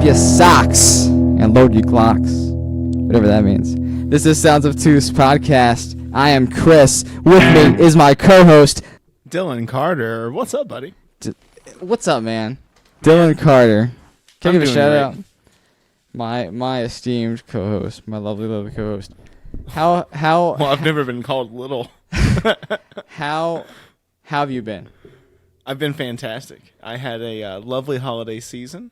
your socks and load your clocks. Whatever that means. This is Sounds Obtuse Podcast. I am Chris. With me is my co-host, Dylan Carter. What's up, buddy? What's up, man? Dylan Carter. Can I give a shout out? My esteemed co-host, my lovely co-host. How Well, I've never been called little. how have you been? I've been fantastic. I had a lovely holiday season.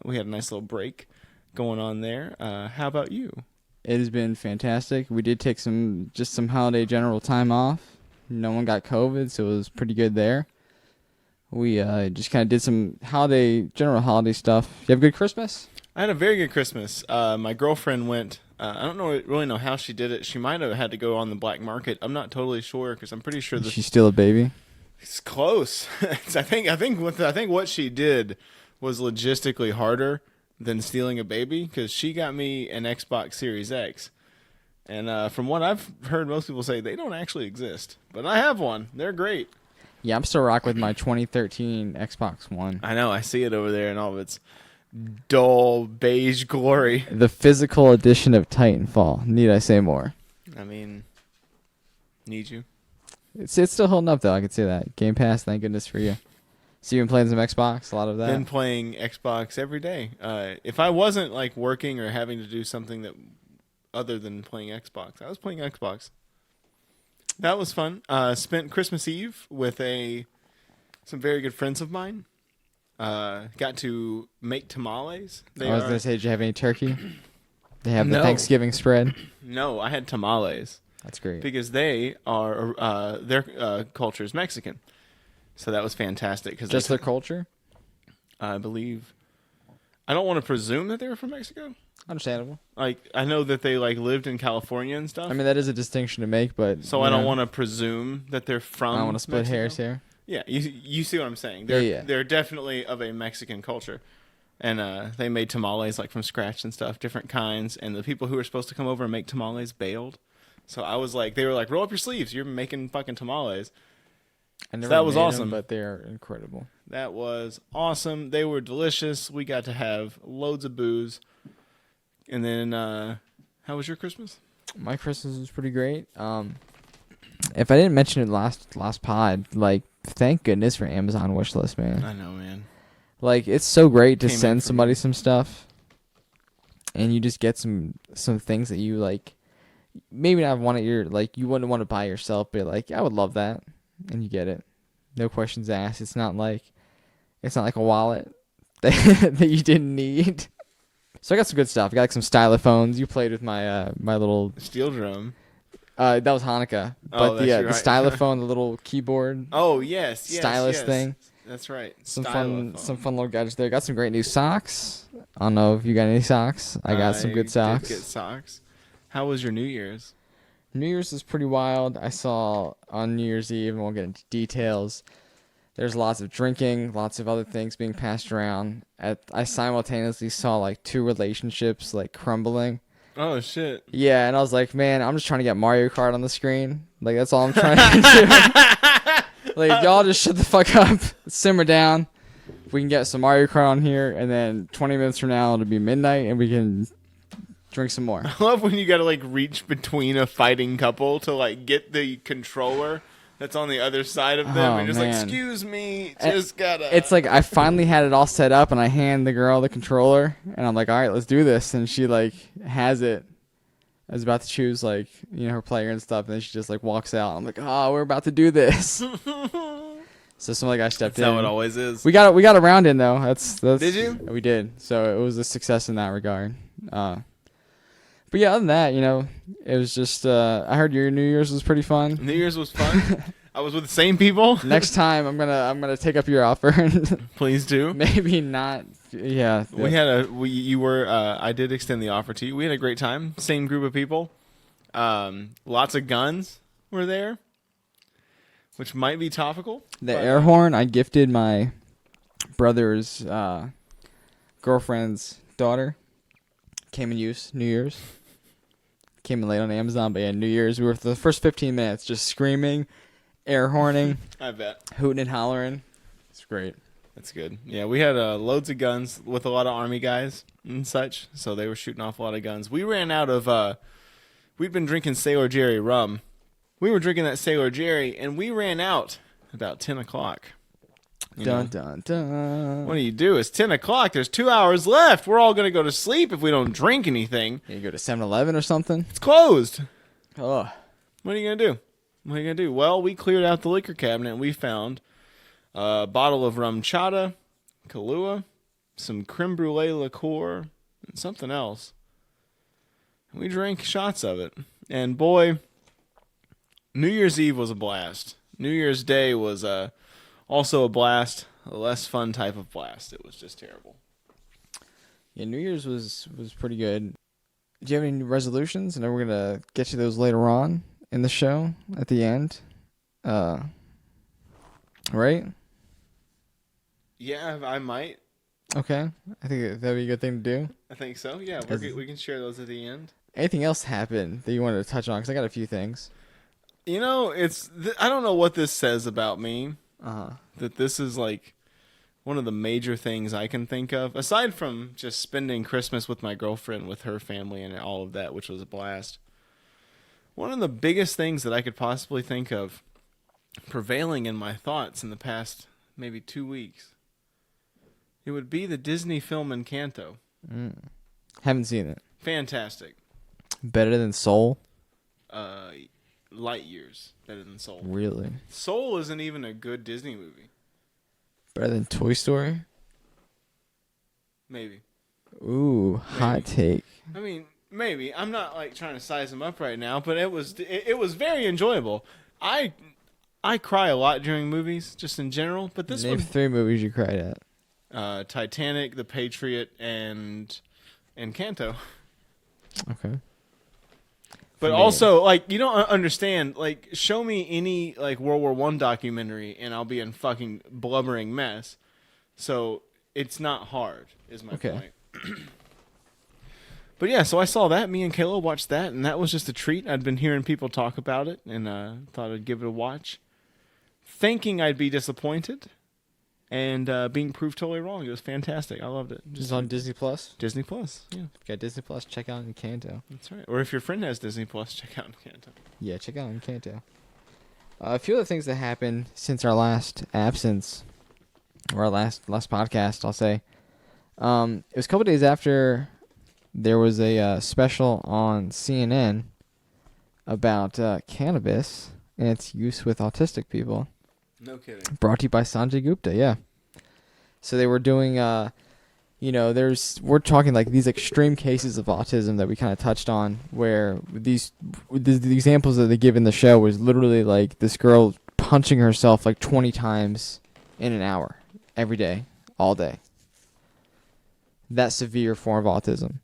We had a nice little break going on there. How about you? It has been fantastic. We did take some holiday general time off. No one got COVID, so it was pretty good there. We just kind of did some general holiday stuff. You have a good Christmas? I had a very good Christmas. My girlfriend went. I don't really know how she did it. She might have had to go on the black market. I'm not totally sure because I'm pretty sure She's still a baby. It's close. I think what she did was logistically harder than stealing a baby because she got me an Xbox Series X, and from what I've heard, most people say they don't actually exist, but I have one. They're great. Yeah, I'm still rocking with my 2013 Xbox One. I know. I see it over there in all of its dull beige glory. The physical edition of Titanfall. Need I say more? I mean, need you? It's still holding up, though. I can say that. Game Pass, thank goodness for you. So you've been playing some Xbox, a lot of that? Been playing Xbox every day. If I wasn't like working or having to do something that other than playing Xbox, I was playing Xbox. That was fun. Spent Christmas Eve with some very good friends of mine. Got to make tamales. I was going to say, did you have any turkey? They have the No. Thanksgiving spread? No, I had tamales. That's great. Because they are their culture is Mexican, so that was fantastic. Cause Just their culture? I believe. I don't want to presume that they were from Mexico. Understandable. Like I know that they like lived in California and stuff. I mean, that is a distinction to make, but So I don't want to presume that they're from. I don't want to split Mexico. hairs here. Yeah, you see what I'm saying? Yeah. They're definitely of a Mexican culture, and they made tamales like from scratch and stuff, different kinds. And the people who were supposed to come over and make tamales bailed. So I was like, they were like, roll up your sleeves. You're making fucking tamales. I never that was made them, awesome. but they're incredible. That was awesome. They were delicious. We got to have loads of booze. And then, how was your Christmas? My Christmas was pretty great. If I didn't mention it last pod, like, thank goodness for Amazon wishlist, man. I know, man. Like, it's so great to Came in send for somebody me. some stuff, and you just get some things that you like. Maybe not want it. You wouldn't want to buy yourself, but like, I would love that, and you get it, no questions asked. It's not like a wallet that you didn't need. So I got some good stuff. I got like some stylophones. You played with my my little Steel drum. that was Hanukkah, Oh, but the that's right. stylophone, the little keyboard Oh, yes. stylus thing. That's right. Some Stylophone. fun little gadgets there. Got some great new socks. I don't know if you got any socks. I got some good socks. Did get socks. How was your New Year's? New Year's is pretty wild. I saw on New Year's Eve, and we'll get into details. There's lots of drinking, lots of other things being passed around. I simultaneously saw like two relationships like crumbling. Oh, shit. Yeah, and I was like, man, I'm just trying to get Mario Kart on the screen. Like, that's all I'm trying to do. Like, y'all just shut the fuck up. Simmer down. We can get some Mario Kart on here, and then 20 minutes from now, it'll be midnight, and we can drink some more. I love when you gotta like reach between a fighting couple to like get the controller that's on the other side of them, Oh, and just like, man. excuse me, just gotta. It's like I finally had it all set up, and I hand the girl the controller, and I'm like, all right, let's do this. And she like has it. I was about to choose like, her player and stuff, and then she just like walks out. I'm like, oh, we're about to do this. So some other guy stepped That's in. how it always is. We got a round in though. That's Did you? We did. So it was a success in that regard. But yeah, other than that, it was just. I heard your New Year's was pretty fun. New Year's was fun. I was with the same people. Next time, I'm gonna take up your offer. Please do. Maybe not. Yeah. I did extend the offer to you. We had a great time. Same group of people. Lots of guns were there, which might be topical. The air horn I gifted my brother's girlfriend's daughter. Came in use New Year's. Came in late on Amazon, but yeah, New Year's, we were for the first 15 minutes just screaming, air horning, I bet. hooting and hollering. It's great. That's good. Yeah, we had loads of guns with a lot of army guys and such, so they were shooting off a lot of guns. We ran out of. We'd been drinking Sailor Jerry rum. We were drinking that Sailor Jerry, and we ran out about 10 o'clock. Dun, dun, dun. What do you do? It's 10 o'clock. There's 2 hours left. We're all going to go to sleep if we don't drink anything. You go to 7-Eleven or something? It's closed. Oh. What are you going to do? What are you going to do? Well, we cleared out the liquor cabinet, and we found a bottle of rum chata, Kahlua, some creme brulee liqueur, and something else. And we drank shots of it. And boy, New Year's Eve was a blast. New Year's Day was also a blast, a less fun type of blast. It was just terrible. Yeah, New Year's was pretty good. Do you have any resolutions? I know we're going to get to those later on in the show at the end. Right? Yeah, I might. Okay. I think that'd be a good thing to do. I think so. Yeah, we can share those at the end. Anything else happened that you wanted to touch on? Because I got a few things. You know, I don't know what this says about me. That this is like one of the major things I can think of, aside from just spending Christmas with my girlfriend, with her family, and all of that, which was a blast. One of the biggest things that I could possibly think of prevailing in my thoughts in the past maybe 2 weeks, it would be the Disney film Encanto. Haven't seen it. Fantastic. Better than Soul? Light years better than Soul. Really? Soul isn't even a good Disney movie. Better than Toy Story? Maybe. Ooh, Maybe. Hot take. I mean, maybe. I'm not like trying to size them up right now, but it was very enjoyable. I cry a lot during movies, just in general. But this Name one, 3 movies you cried at. Titanic, The Patriot, and Encanto. Okay. But also, like, you don't understand. Like, show me any like World War I documentary, and I'll be in fucking blubbering mess. So it's not hard, is my point. But yeah, so I saw that. Me and Kayla watched that, and that was just a treat. I'd been hearing people talk about it, and thought I'd give it a watch, thinking I'd be disappointed, and being proved totally wrong. It was fantastic. I loved it. Just on Disney Plus? Disney Plus, yeah. If you got Disney Plus, check out Encanto. That's right. Or if your friend has Disney Plus, check out Encanto. Yeah, check out Encanto. A few other things that happened since our last absence, or our last podcast, I'll say. It was a couple days after there was a special on CNN about cannabis and its use with autistic people. No kidding. Brought to you by Sanjay Gupta, yeah. So they were doing, we're talking like these extreme cases of autism that we kind of touched on, where the examples that they give in the show was literally like this girl punching herself like 20 times in an hour, every day, all day. That severe form of autism.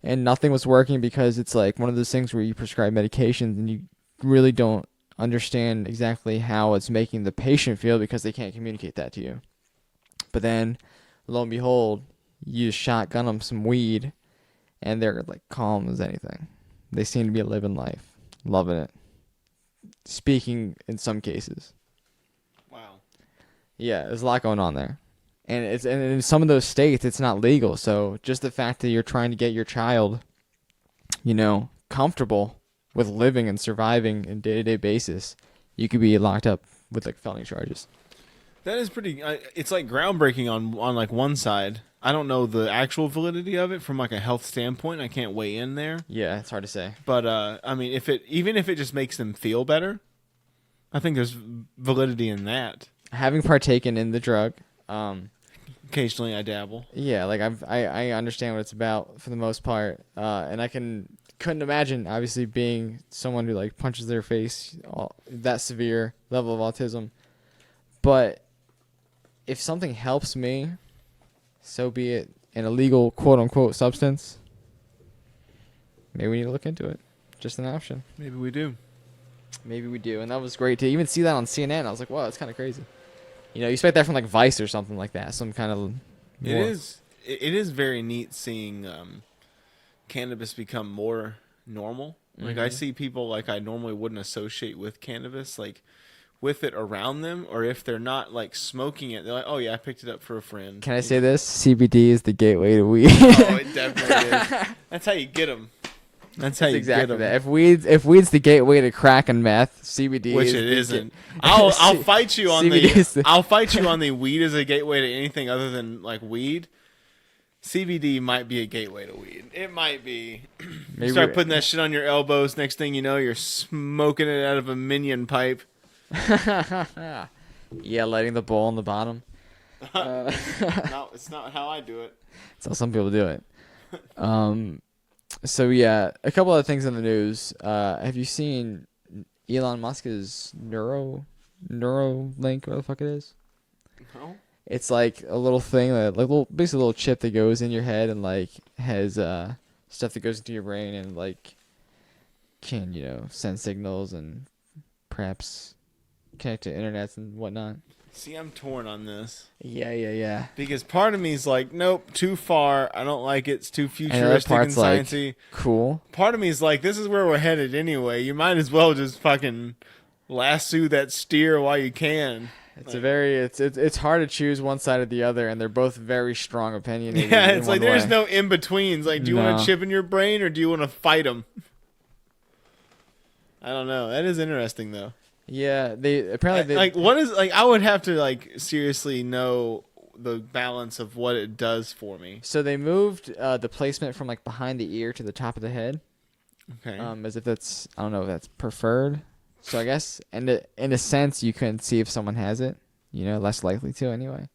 And nothing was working because it's like one of those things where you prescribe medications and you really don't understand exactly how it's making the patient feel because they can't communicate that to you. But then, lo and behold, you shotgun them some weed and they're like calm as anything. They seem to be living life, loving it, speaking in some cases. Wow. Yeah, there's a lot going on there. And in some of those states, it's not legal. So just the fact that you're trying to get your child, comfortable with living and surviving in day-to-day basis, you could be locked up with like felony charges. That is pretty. It's like groundbreaking on like one side. I don't know the actual validity of it from like a health standpoint. I can't weigh in there. Yeah, it's hard to say. But I mean, even if it just makes them feel better, I think there's validity in that. Having partaken in the drug, occasionally I dabble. Yeah, like I understand what it's about for the most part, and I couldn't imagine obviously being someone who like punches their face that severe level of autism. But if something helps me, so be it. An illegal quote unquote substance, maybe we need to look into it. Just an option. Maybe we do. And that was great to even see that on CNN. I was like, wow, that's kind of crazy. You expect that from like Vice or something like that. Some kind of. It is very neat seeing cannabis become more normal. Like I see people like I normally wouldn't associate with cannabis, like with it around them, or if they're not like smoking it, they're like, oh yeah, I picked it up for a friend. Can I say this? CBD is the gateway to weed. Oh, it definitely is. That's how you get them. That's how you exactly get them. that. If weed's the gateway to crack and meth, CBD Which is it the isn't. I'll fight you on CBD is the I'll fight you on the weed as a gateway to anything other than like weed. CBD might be a gateway to weed. It might be. You start putting that shit on your elbows. Next thing you know, you're smoking it out of a minion pipe. Yeah, lighting the bowl on the bottom. No, it's not how I do it. That's how some people do it. So yeah, a couple other things in the news. Have you seen Elon Musk's Neuralink, whatever the fuck it is? No. It's like a little thing that, basically a little chip that goes in your head and like has stuff that goes into your brain and like can send signals and perhaps connect to internets and whatnot. See, I'm torn on this. Yeah. Because part of me is like, nope, too far. I don't like it. It's too futuristic and sciencey. Like, cool. Part of me is like, this is where we're headed anyway. You might as well just fucking lasso that steer while you can. It's it's hard to choose one side or the other, and they're both very strong opinionated. Yeah, it's like there's no in betweens. Like, do you want a chip in your brain or do you want to fight them? I don't know. That is interesting though. Yeah, they apparently I would have to like seriously know the balance of what it does for me. So they moved the placement from like behind the ear to the top of the head. Okay. As if that's, I don't know if that's preferred. So I guess in a sense you can see if someone has it, less likely to anyway.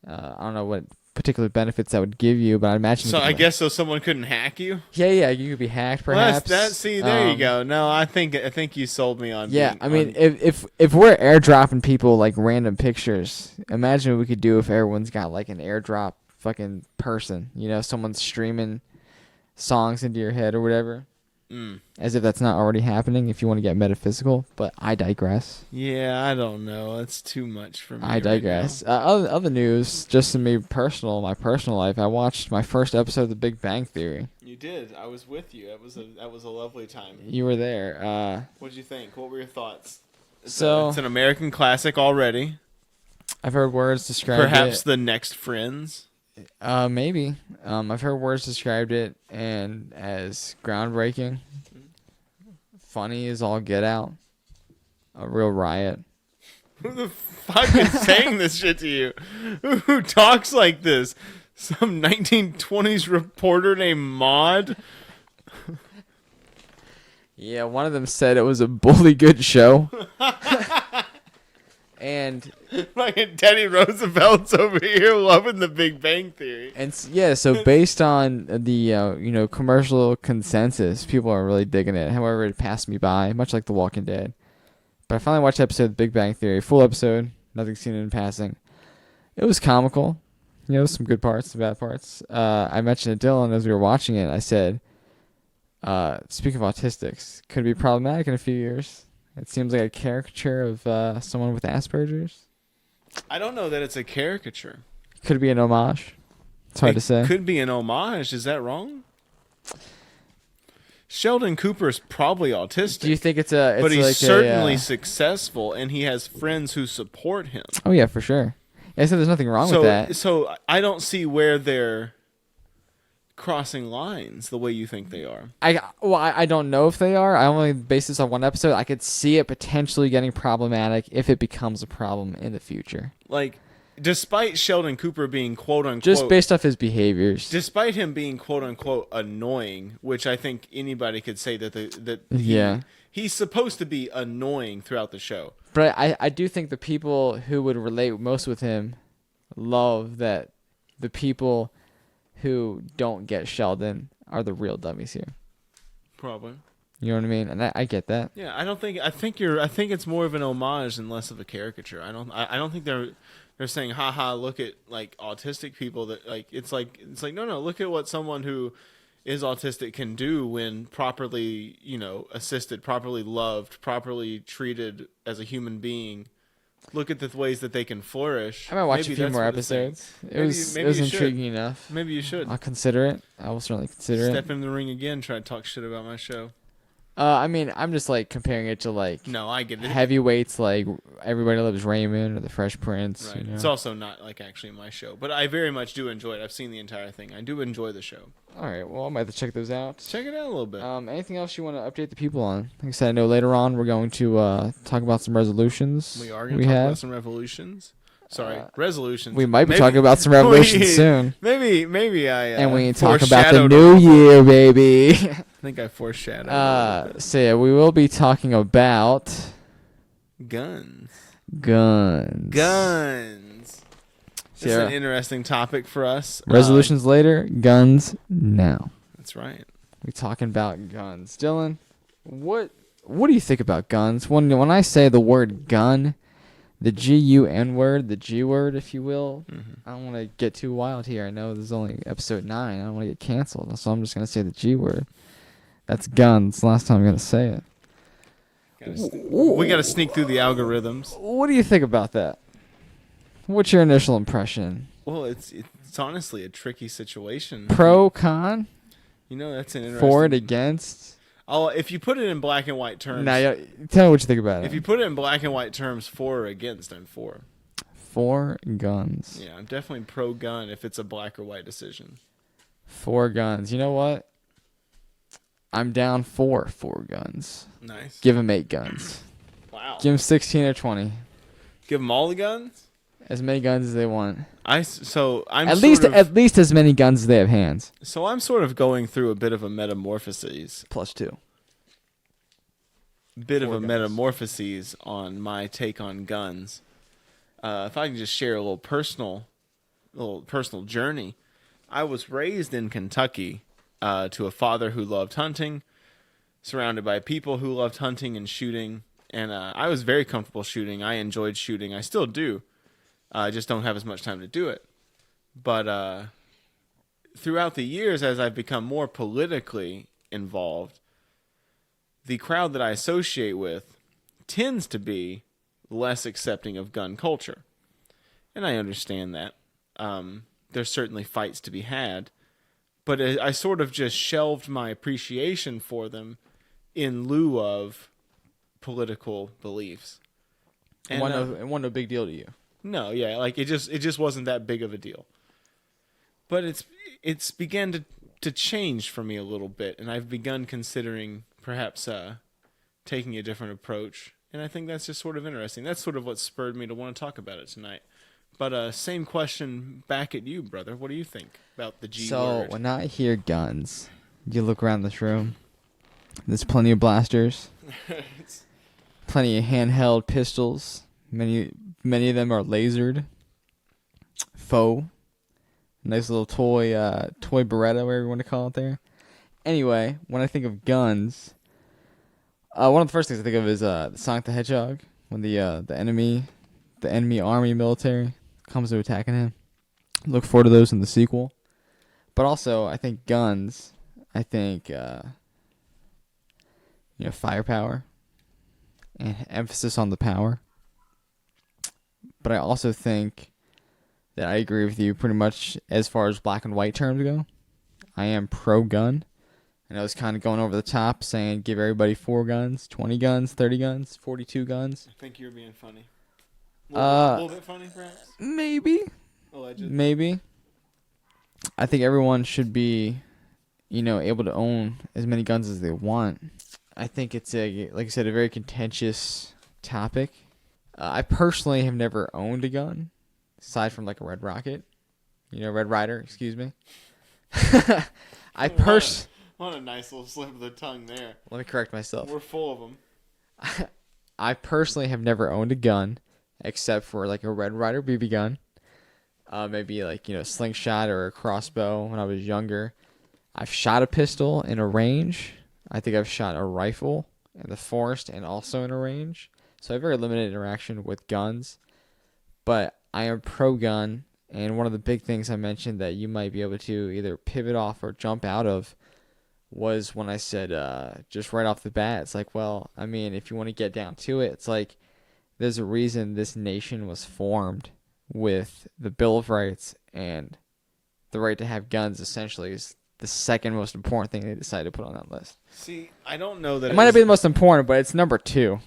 I don't know what particular benefits that would give you, but I imagine. So I guess so someone couldn't hack you. Yeah, you could be hacked perhaps. Well, see, there you go. No, I think you sold me on. Yeah, if we're airdropping people like random pictures, imagine what we could do if everyone's got like an airdrop fucking person. Someone's streaming songs into your head or whatever. As if that's not already happening if you want to get metaphysical, but I digress. Yeah, I don't know. That's too much for me. I digress. Right other news, just to me my personal life, I watched my first episode of The Big Bang Theory. You did. I was with you. That was a lovely time. You were there. What did you think? What were your thoughts? It's an American classic already. I've heard words describe Perhaps the next Friends. Maybe. I've heard words described it and as groundbreaking, funny as all get out, a real riot. Who the fuck is saying this shit to you? Who talks like this? Some 1920s reporter named Maud? Yeah, one of them said it was a bully good show. And fucking Teddy Roosevelt's over here loving The Big Bang Theory. And yeah, so based on the commercial consensus, people are really digging it. However, it passed me by, much like The Walking Dead. But I finally watched episode of The Big Bang Theory, full episode, nothing seen in passing. It was comical, some good parts, some bad parts. I mentioned to Dylan as we were watching it. I said, speaking of autistics, could it be problematic in a few years? It seems like a caricature of someone with Asperger's. I don't know that it's a caricature. Could it be an homage? It's hard to say. Could be an homage. Is that wrong? Sheldon Cooper's probably autistic. Do you think it's but he's like certainly successful, and he has friends who support him. Oh yeah, for sure. I said there's nothing wrong with that. So I don't see where they're crossing lines the way you think they are. I don't know if they are. I only base this on one episode. I could see it potentially getting problematic if it becomes a problem in the future. Like, despite Sheldon Cooper being quote unquote, just based off his behaviors, despite him being quote unquote annoying, which I think anybody could say that he's supposed to be annoying throughout the show. But I do think the people who would relate most with him love that the people who don't get Sheldon are the real dummies here. Probably. You know what I mean? And I get that. Yeah, I think it's more of an homage and less of a caricature. I don't think they're saying, haha, look at like autistic people that like it's like no, look at what someone who is autistic can do when properly, assisted, properly loved, properly treated as a human being. Look at the ways that they can flourish. I might watch a few more episodes. It was intriguing enough. Maybe you should. I'll consider it. I will certainly consider it. Step in the ring again, try to talk shit about my show. I mean, I'm just like comparing it to like No, I get it. heavyweights, like Everybody Loves Raymond or The Fresh Prince. Right. You know? It's also not like actually my show, but I very much do enjoy it. I've seen the entire thing. I do enjoy the show. All right. Well, I might have to check those out. Check it out a little bit. Anything else you want to update the people on? Like I said, I know later on we're going to talk about some resolutions. We are going to talk about some revolutions. Sorry, resolutions. We might be talking about some revolutions soon. Maybe I. And we talk about the new year, baby. I think I foreshadowed. So yeah, we will be talking about guns. So It's an interesting topic for us. Resolutions later, guns now. That's right. We're talking about guns. Dylan, what do you think about guns? When I say the word gun, the G-U-N word, the G word, if you will, I don't want to get too wild here. I know this is only episode 9. I don't want to get canceled, so I'm just going to say the G word. That's guns. Last time I'm going to say it. We got to sneak through the algorithms. What do you think about that? What's your initial impression? Well, it's honestly a tricky situation. Pro, con? You know, that's an interesting... For it, against? If you put it in black and white terms... Now, tell me what you think about it. If you put it in black and white terms, for or against, I'm for. For guns. Yeah, I'm definitely pro-gun if it's a black or white decision. For guns. You know what? I'm down for 4 guns. Nice. Give them 8 guns. Wow. Give them 16 or 20. Give them all the guns? As many guns as they want. I'm at least as many guns as they have hands. So I'm sort of going through a bit of a metamorphosis. +2. Bit of a metamorphosis on my take on guns. If I can just share a little personal journey. I was raised in Kentucky to a father who loved hunting, surrounded by people who loved hunting and shooting, and I was very comfortable shooting. I enjoyed shooting. I still do. I just don't have as much time to do it. But throughout the years, as I've become more politically involved, the crowd that I associate with tends to be less accepting of gun culture. And I understand that. There's certainly fights to be had. But I sort of just shelved my appreciation for them in lieu of political beliefs. And it wasn't a big deal to you. No, yeah, like it just wasn't that big of a deal. But it's began to change for me a little bit, and I've begun considering perhaps taking a different approach. And I think that's just sort of interesting. That's sort of what spurred me to want to talk about it tonight. But same question back at you, brother. What do you think about the G word? So when I hear guns, you look around this room. There's plenty of blasters, plenty of handheld pistols. Many of them are lasered. Faux. Nice little toy Beretta, whatever you want to call it there. Anyway, when I think of guns, one of the first things I think of is Sonic the Hedgehog, when the enemy army military comes to attacking him. Look forward to those in the sequel. But also, I think guns. I think firepower and emphasis on the power. But I also think that I agree with you pretty much as far as black and white terms go. I am pro-gun. And I was kind of going over the top saying give everybody 4 guns, 20 guns, 30 guns, 42 guns. I think you're being funny. A little bit funny, perhaps? Maybe. Allegedly. Maybe. I think everyone should be, able to own as many guns as they want. I think it's like I said, a very contentious topic. I personally have never owned a gun, aside from like a Red Rocket. Red Ryder, excuse me. What a nice little slip of the tongue there. Let me correct myself. We're full of them. I personally have never owned a gun, except for like a Red Ryder BB gun. Maybe like, slingshot or a crossbow when I was younger. I've shot a pistol in a range. I think I've shot a rifle in the forest and also in a range. So I have very limited interaction with guns. But I am pro-gun, and one of the big things I mentioned that you might be able to either pivot off or jump out of was when I said just right off the bat, it's like, well, I mean, if you want to get down to it, it's like there's a reason this nation was formed with the Bill of Rights, and the right to have guns essentially is the second most important thing they decided to put on that list. See, I don't know that It might not be the most important, but it's number 2.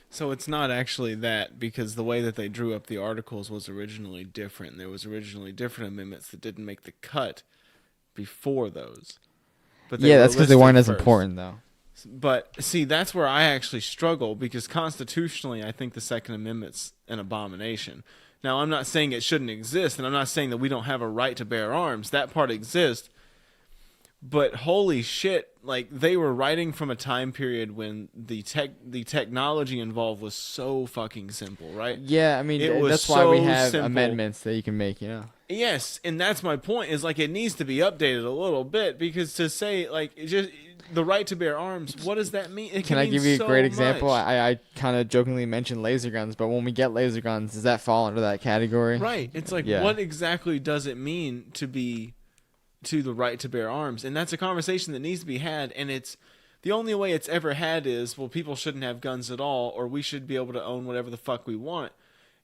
So it's not actually that, because the way that they drew up the articles was originally different. There was originally different amendments that didn't make the cut before those. But Yeah, that's because they weren't as first. important, though. But see, that's where I actually struggle, because constitutionally, I think the Second Amendment's an abomination. Now, I'm not saying it shouldn't exist, and I'm not saying that we don't have a right to bear arms. That part exists. But holy shit, like, they were writing from a time period when the technology involved was so fucking simple, right? Yeah, I mean, It was that's why we so have simple. amendments that you can make, Yes, and that's my point, is like, it needs to be updated a little bit, because to say, like, it just the right to bear arms, what does that mean? It Can I mean give you a so great example? much. I kind of jokingly mentioned laser guns, but when we get laser guns, does that fall under that category? Right. It's like, Yeah. what exactly does it mean to be to the right to bear arms? And that's a conversation that needs to be had, and it's the only way it's ever had is, well, people shouldn't have guns at all, or we should be able to own whatever the fuck we want.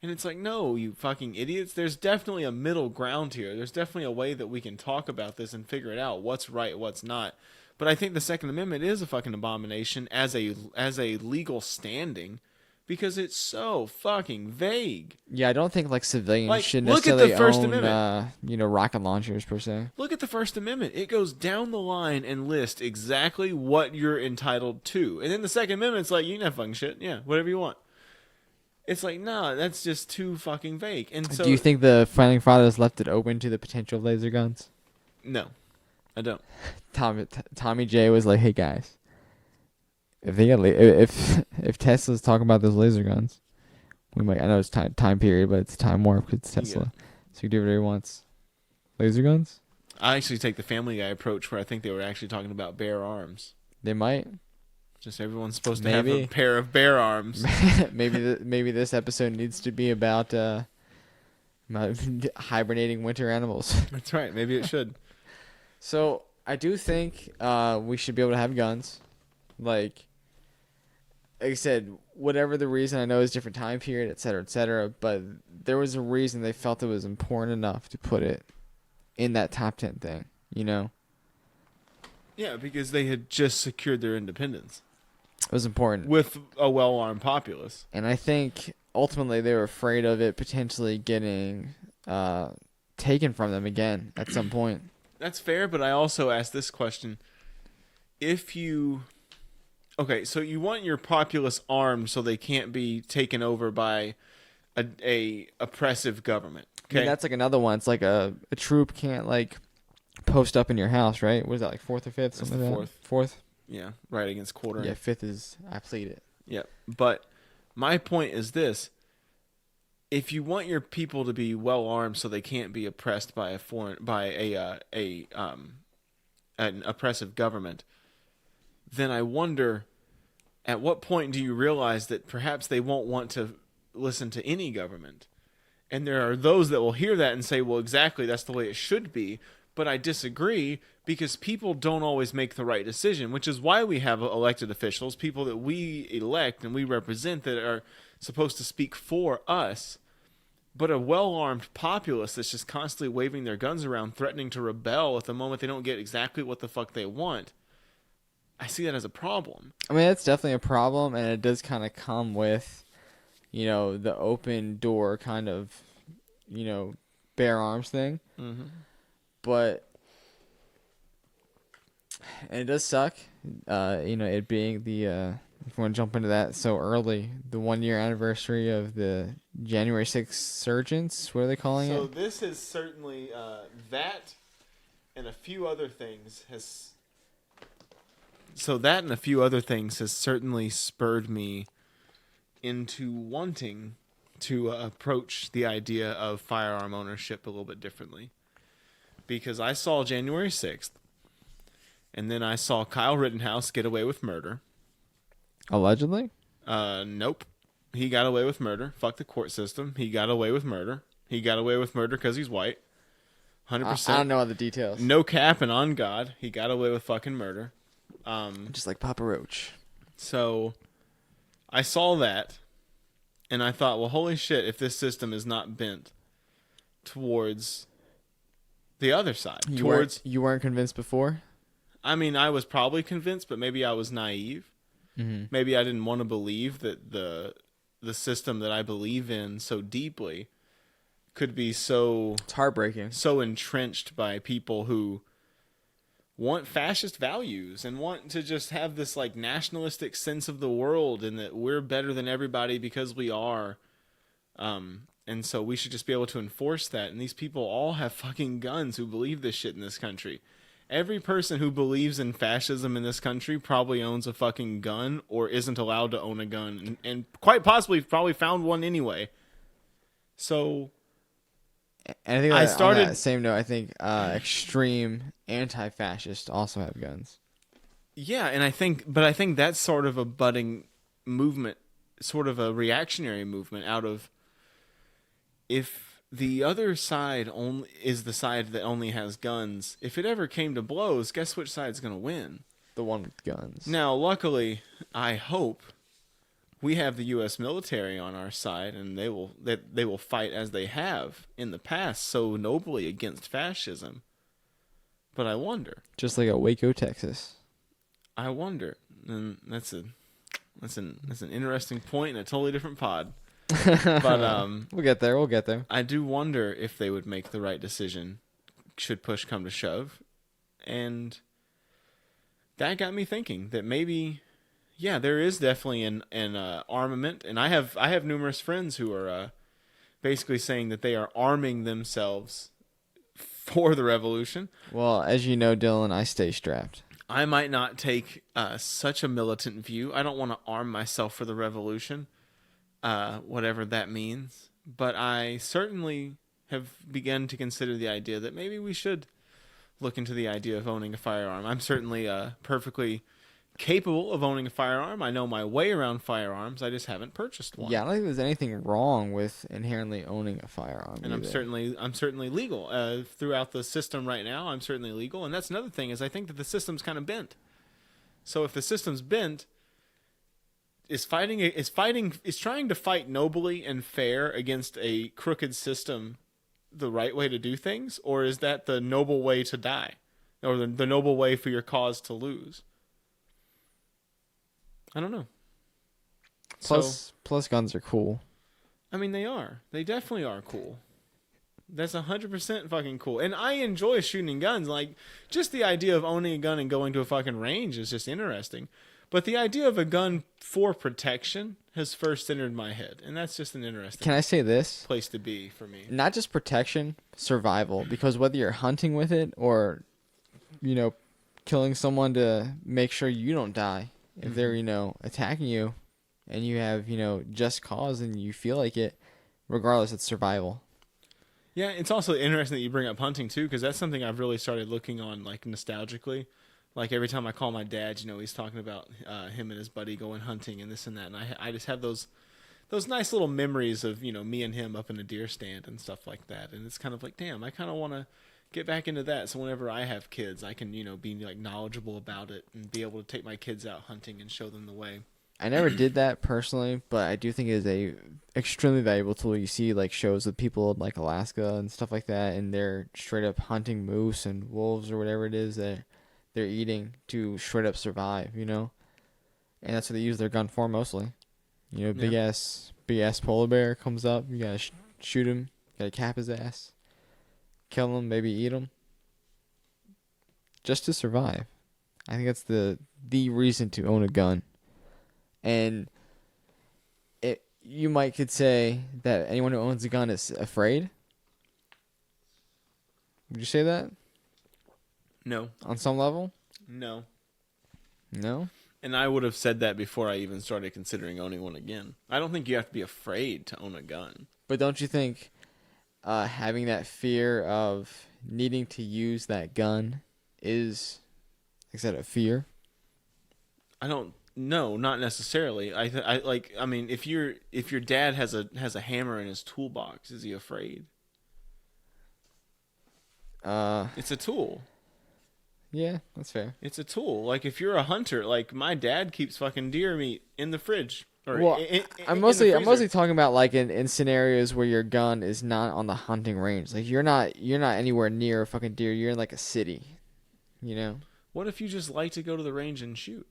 And it's like, no, you fucking idiots. There's definitely a middle ground here. There's definitely a way that we can talk about this and figure it out, what's right, what's not. But I think the Second Amendment is a fucking abomination as a legal standing, because it's so fucking vague. Yeah, I don't think like civilians Like, should look at necessarily the First own, Amendment. rocket launchers per se. Look at the First Amendment. It goes down the line and lists exactly what you're entitled to. And then the Second Amendment's like, you can have fucking shit. Yeah, whatever you want. It's like, nah, that's just too fucking vague. And so, Do you think the founding fathers left it open to the potential of laser guns? No, I don't. Tommy J was like, "Hey guys, if they got if Tesla's talking about those laser guns, we might. I know it's time period, but it's time warp because it's Tesla, so you do whatever he wants. Laser guns? I actually take the Family Guy approach, where I think they were actually talking about bare arms. They might. Just everyone's supposed to have a pair of bare arms. maybe this episode needs to be about hibernating winter animals. That's right. Maybe it should. So I do think we should be able to have guns. Like I said, whatever the reason, I know it's different time period, et cetera, but there was a reason they felt it was important enough to put it in that top 10 thing, Yeah, because they had just secured their independence. It was important. With a well-armed populace. And I think ultimately they were afraid of it potentially getting taken from them again at some point. That's fair, but I also asked this question. Okay, so you want your populace armed so they can't be taken over by a oppressive government. Okay, I mean, that's like another one. It's like a troop can't like post up in your house, right? What is that, like 4th or 5th? Something like that? Fourth? Yeah, right against quartering. Yeah, 5th is I plead it. Yeah, but my point is this. If you want your people to be well armed so they can't be oppressed by an oppressive government, then I wonder, at what point do you realize that perhaps they won't want to listen to any government? And there are those that will hear that and say, well, exactly, that's the way it should be. But I disagree, because people don't always make the right decision, which is why we have elected officials, people that we elect and we represent, that are supposed to speak for us. But a well-armed populace that's just constantly waving their guns around, threatening to rebel at the moment they don't get exactly what the fuck they want, I see that as a problem. I mean, that's definitely a problem, and it does kind of come with, the open door kind of, bear arms thing. Mm-hmm. But, and it does suck, it being the, if you want to jump into that so early, the 1-year anniversary of the January 6th surgeons. What are they calling it? So this is certainly, that and a few other things has certainly spurred me into wanting to approach the idea of firearm ownership a little bit differently. Because I saw January 6th, and then I saw Kyle Rittenhouse get away with murder. Allegedly? Nope. He got away with murder. Fuck the court system. He got away with murder. He got away with murder because he's white. 100%. I don't know all the details. No cap and on God. He got away with fucking murder. Just like Papa Roach. So I saw that, and I thought, well, holy shit, if this system is not bent towards the other side. You weren't convinced before? I mean, I was probably convinced, but maybe I was naive. Mm-hmm. Maybe I didn't want to believe that the system that I believe in so deeply could be so... It's heartbreaking. So entrenched by people who want fascist values and want to just have this like nationalistic sense of the world and that we're better than everybody because we are. And so we should just be able to enforce that. And these people all have fucking guns who believe this shit in this country. Every person who believes in fascism in this country probably owns a fucking gun or isn't allowed to own a gun. And quite possibly probably found one anyway. So... And I think I started... on that same note, I think extreme anti-fascists also have guns. Yeah, and I think that's sort of a budding movement, sort of a reactionary movement out of... If the other side only is the side that only has guns, if it ever came to blows, guess which side's going to win? The one with guns. Now, luckily, I hope we have the U.S. military on our side, and they will fight as they have in the past so nobly against fascism. But I wonder. Just like at Waco, Texas. I wonder, and that's an interesting point in a totally different pod. But we'll get there. I do wonder if they would make the right decision should push come to shove, and that got me thinking that maybe, yeah, there is definitely an armament, and I have numerous friends who are basically saying that they are arming themselves for the revolution. Well, as you know, Dylan, I stay strapped. I might not take such a militant view. I don't want to arm myself for the revolution. Whatever that means. But I certainly have begun to consider the idea that maybe we should look into the idea of owning a firearm. I'm certainly perfectly capable of owning a firearm. I know my way around firearms. I just haven't purchased one. Yeah, I don't think there's anything wrong with inherently owning a firearm. And either. I'm certainly legal. Throughout the system right now, I'm certainly legal. And that's another thing is I think that the system's kind of bent. So if the system's bent, is trying to fight nobly and fair against a crooked system the right way to do things, or is that the noble way to die, or the noble way for your cause to lose? I don't know. Plus guns are cool. I mean, they definitely are cool. That's 100% fucking cool. And I enjoy shooting guns. Like, just the idea of owning a gun and going to a fucking range is just interesting. But the idea of a gun for protection has first entered my head, and that's just an interesting. Can I say this? Place to be for me. Not just protection, survival. Because whether you're hunting with it or, killing someone to make sure you don't die, if they're attacking you, and you have just cause and you feel like it, regardless, it's survival. Yeah, it's also interesting that you bring up hunting too, because that's something I've really started looking on like nostalgically. Like every time I call my dad, he's talking about him and his buddy going hunting and this and that, and I just have those nice little memories of me and him up in a deer stand and stuff like that, and it's kind of like, damn, I kind of want to get back into that. So whenever I have kids, I can be like knowledgeable about it and be able to take my kids out hunting and show them the way. I never did that personally, but I do think it is a extremely valuable tool. You see like shows with people in like Alaska and stuff like that, and they're straight up hunting moose and wolves or whatever it is that they're eating to straight up survive, and that's what they use their gun for mostly. Big ass polar bear comes up, you gotta shoot him, gotta cap his ass, kill him, maybe eat him, just to survive. I think that's the reason to own a gun. And you could say that anyone who owns a gun is afraid. Would you say that? No. On some level? No. No? And I would have said that before I even started considering owning one again. I don't think you have to be afraid to own a gun. But don't you think having that fear of needing to use that gun is, like I said, a fear? No, not necessarily. If your dad has a hammer in his toolbox, is he afraid? It's a tool. Yeah, that's fair. It's a tool. Like if you're a hunter, like my dad keeps fucking deer meat in the fridge Or Well, I'm in the mostly freezer. talking about like in scenarios where your gun is not on the hunting range. Like you're not anywhere near a fucking deer. You're in like a city, you know? What if you just like to go to the range and shoot?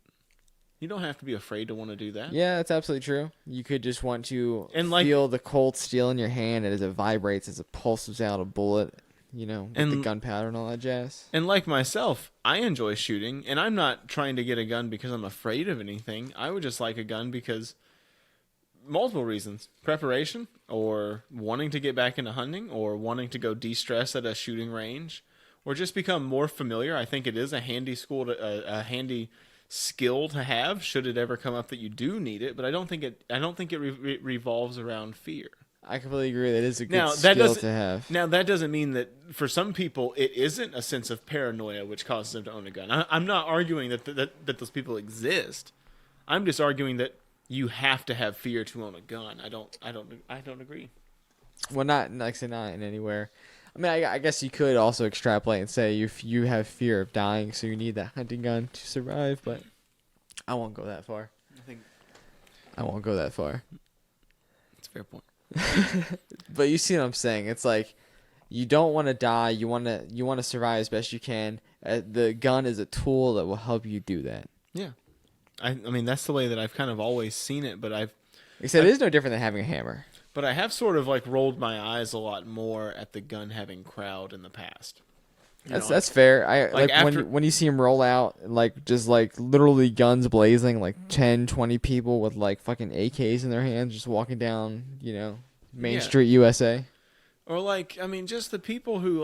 You don't have to be afraid to want to do that. Yeah, that's absolutely true. You could just want to And like feel the cold steel in your hand as it vibrates, as it pulses out a bullet, you know, with the and gunpowder and all that jazz. and like myself, I enjoy shooting, and I'm not trying to get a gun because I'm afraid of anything. I would just like a gun because multiple reasons: preparation, or wanting to get back into hunting, or wanting to go de-stress at a shooting range, or just become more familiar. I think it is a handy a handy skill to have should it ever come up that you do need it. But I don't think it revolves around fear. I completely agree. That is a good Now that skill doesn't to have. now that doesn't mean that for some people it isn't a sense of paranoia which causes them to own a gun. I'm not arguing that those people exist. I'm just arguing that you have to have fear to own a gun. I don't agree. Well, not like I said, not in anywhere. I mean, I guess you could also extrapolate and say if you have fear of dying, so you need that hunting gun to survive. But I won't go that far. I won't go that far. It's a fair point. But you see what I'm saying? It's like you don't want to die. You want to survive as best you can. The gun is a tool that will help you do that. Yeah. I mean that's the way that I've kind of always seen it, but Except it is no different than having a hammer. but I have sort of like rolled my eyes a lot more at the gun having crowd in the past. That's fair. I like after, when you see them roll out, like just like literally guns blazing, like 10, 20 people with like fucking AKs in their hands, just walking down, you know, Main Street, USA. Or like, I mean, just the people who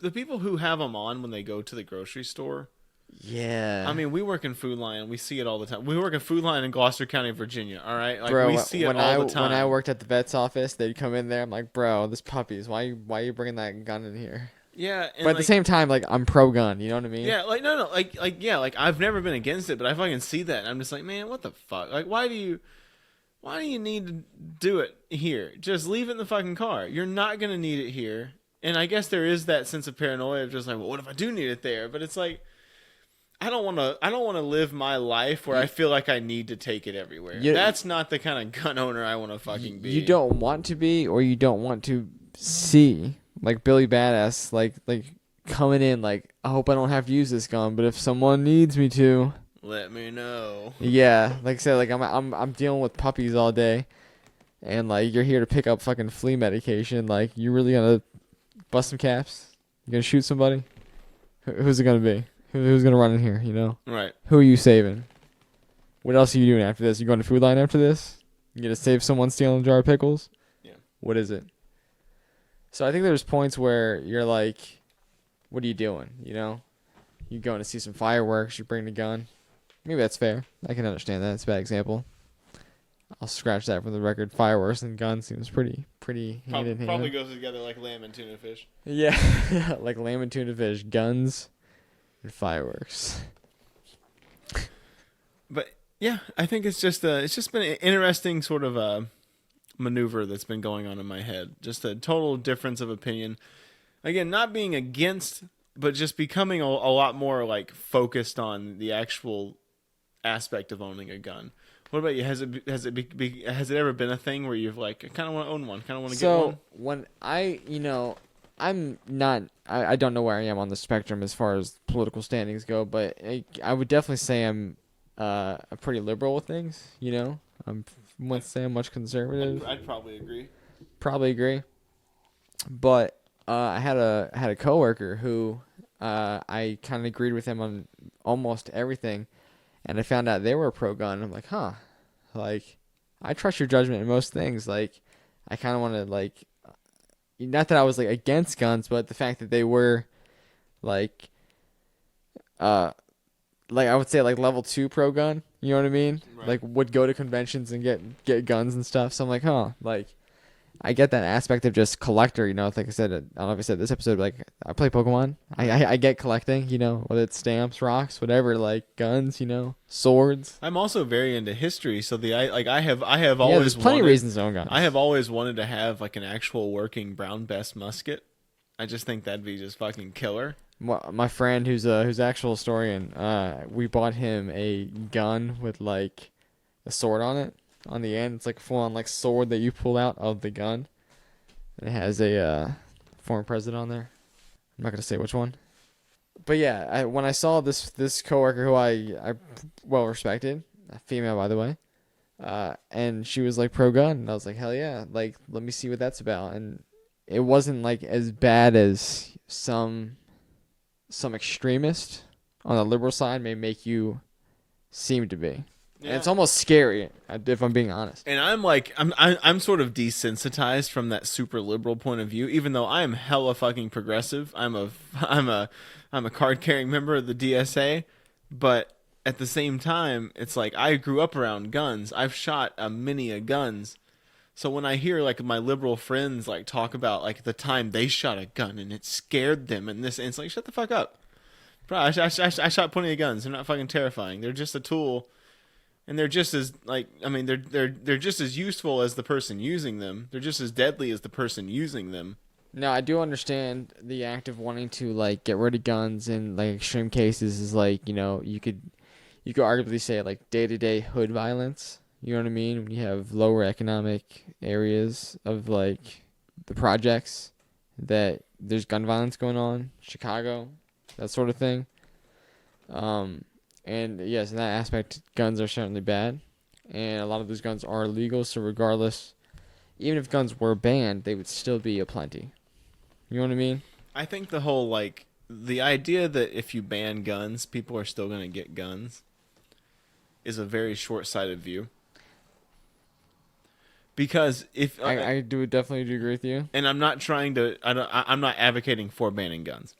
the people who have them on when they go to the grocery store. Yeah. I mean, we work in Food Line. We see it all the time. We work in Food Line in Gloucester County, Virginia. All right, like bro, we see it all the time. When I worked at the vet's office, they'd come in there. I'm like, bro, this puppy's. Why are you bringing that gun in here? Yeah, but at the same time, like I'm pro gun. You know what I mean? Yeah, like no, like yeah, like I've never been against it, but I fucking see that, and I'm just like, man, what the fuck? Like, why do you need to do it here? Just leave it in the fucking car. You're not gonna need it here. And I guess there is that sense of paranoia of just like, well, what if I do need it there? But it's like, I don't want to live my life where I feel like I need to take it everywhere. That's not the kind of gun owner I want to fucking be. You don't want to be, or you don't want to see. Like Billy Badass, like coming in, like I hope I don't have to use this gun, but if someone needs me to, let me know. Yeah, like I said, like I'm dealing with puppies all day, and like you're here to pick up fucking flea medication. Like you really gonna bust some caps? You gonna shoot somebody? Who's it gonna be? Who's gonna run in here? You know? Right. Who are you saving? What else are you doing after this? You going to Food Line after this? You gonna save someone stealing a jar of pickles? Yeah. What is it? So I think there's points where you're like, what are you doing? You know, you going to see some fireworks, you bring the gun. Maybe that's fair. I can understand that. It's a bad example. I'll scratch that from the record. Fireworks and guns seems pretty hand in hand. Probably goes together like lamb and tuna fish. Yeah, like lamb and tuna fish, guns and fireworks. But yeah, I think it's just been an interesting sort of maneuver that's been going on in my head. Just a total difference of opinion. Again, not being against, but just becoming a lot more like focused on the actual aspect of owning a gun. What about you? Has it ever been a thing where you've like, I kind of want to own one, kind of want to get one? So when I'm not, I don't know where I am on the spectrum as far as political standings go, but I would definitely say I'm pretty liberal with things. You know, wouldn't say I'm much conservative. I'd probably agree. Probably agree, but I had a coworker who I kind of agreed with him on almost everything. And I found out they were pro-gun. I'm like, huh. Like, I trust your judgment in most things. Like, I kind of want to, like, not that I was, like, against guns, but the fact that they were, like, I would say, like, level 2 pro-gun. You know what I mean? Right. Like, would go to conventions and get guns and stuff. So I'm like, huh. Like, I get that aspect of just collector, you know, like I said, I don't know if I said this episode, but like I play Pokemon. I get collecting, you know, whether it's stamps, rocks, whatever, like guns, you know, swords. I'm also very into history, so I have always there's plenty of reasons to own guns. I have always wanted to have like an actual working brown bess musket. I just think that'd be just fucking killer. My friend who's actual historian, we bought him a gun with like a sword on it on the end. It's like a full on like sword that you pull out of the gun. And it has a former president on there. I'm not gonna say which one. But yeah, when I saw this coworker who I well respected, a female by the way, and she was like pro gun, and I was like, hell yeah, like let me see what that's about. And it wasn't like as bad as some extremist on the liberal side may make you seem to be. Yeah. And it's almost scary, if I'm being honest. And I'm sort of desensitized from that super liberal point of view, even though I am hella fucking progressive. I'm a card carrying member of the DSA, but at the same time, it's like I grew up around guns. I've shot a many a guns. So when I hear like my liberal friends like talk about like the time they shot a gun and it scared them and this, and it's like, shut the fuck up. Bro, I shot plenty of guns. They're not fucking terrifying. They're just a tool. And they're just as they're just as useful as the person using them. They're just as deadly as the person using them. Now, I do understand the act of wanting to like get rid of guns in like extreme cases is like, you could arguably say like day-to-day hood violence. You know what I mean? When you have lower economic areas of like the projects that there's gun violence going on, Chicago, that sort of thing. And yes, in that aspect, guns are certainly bad. And a lot of those guns are illegal, so regardless, even if guns were banned, they would still be aplenty. You know what I mean? I think the whole, like, the idea that if you ban guns, people are still going to get guns is a very short-sighted view. Because if... I do definitely agree with you. And I'm not trying to... I'm not advocating for banning guns.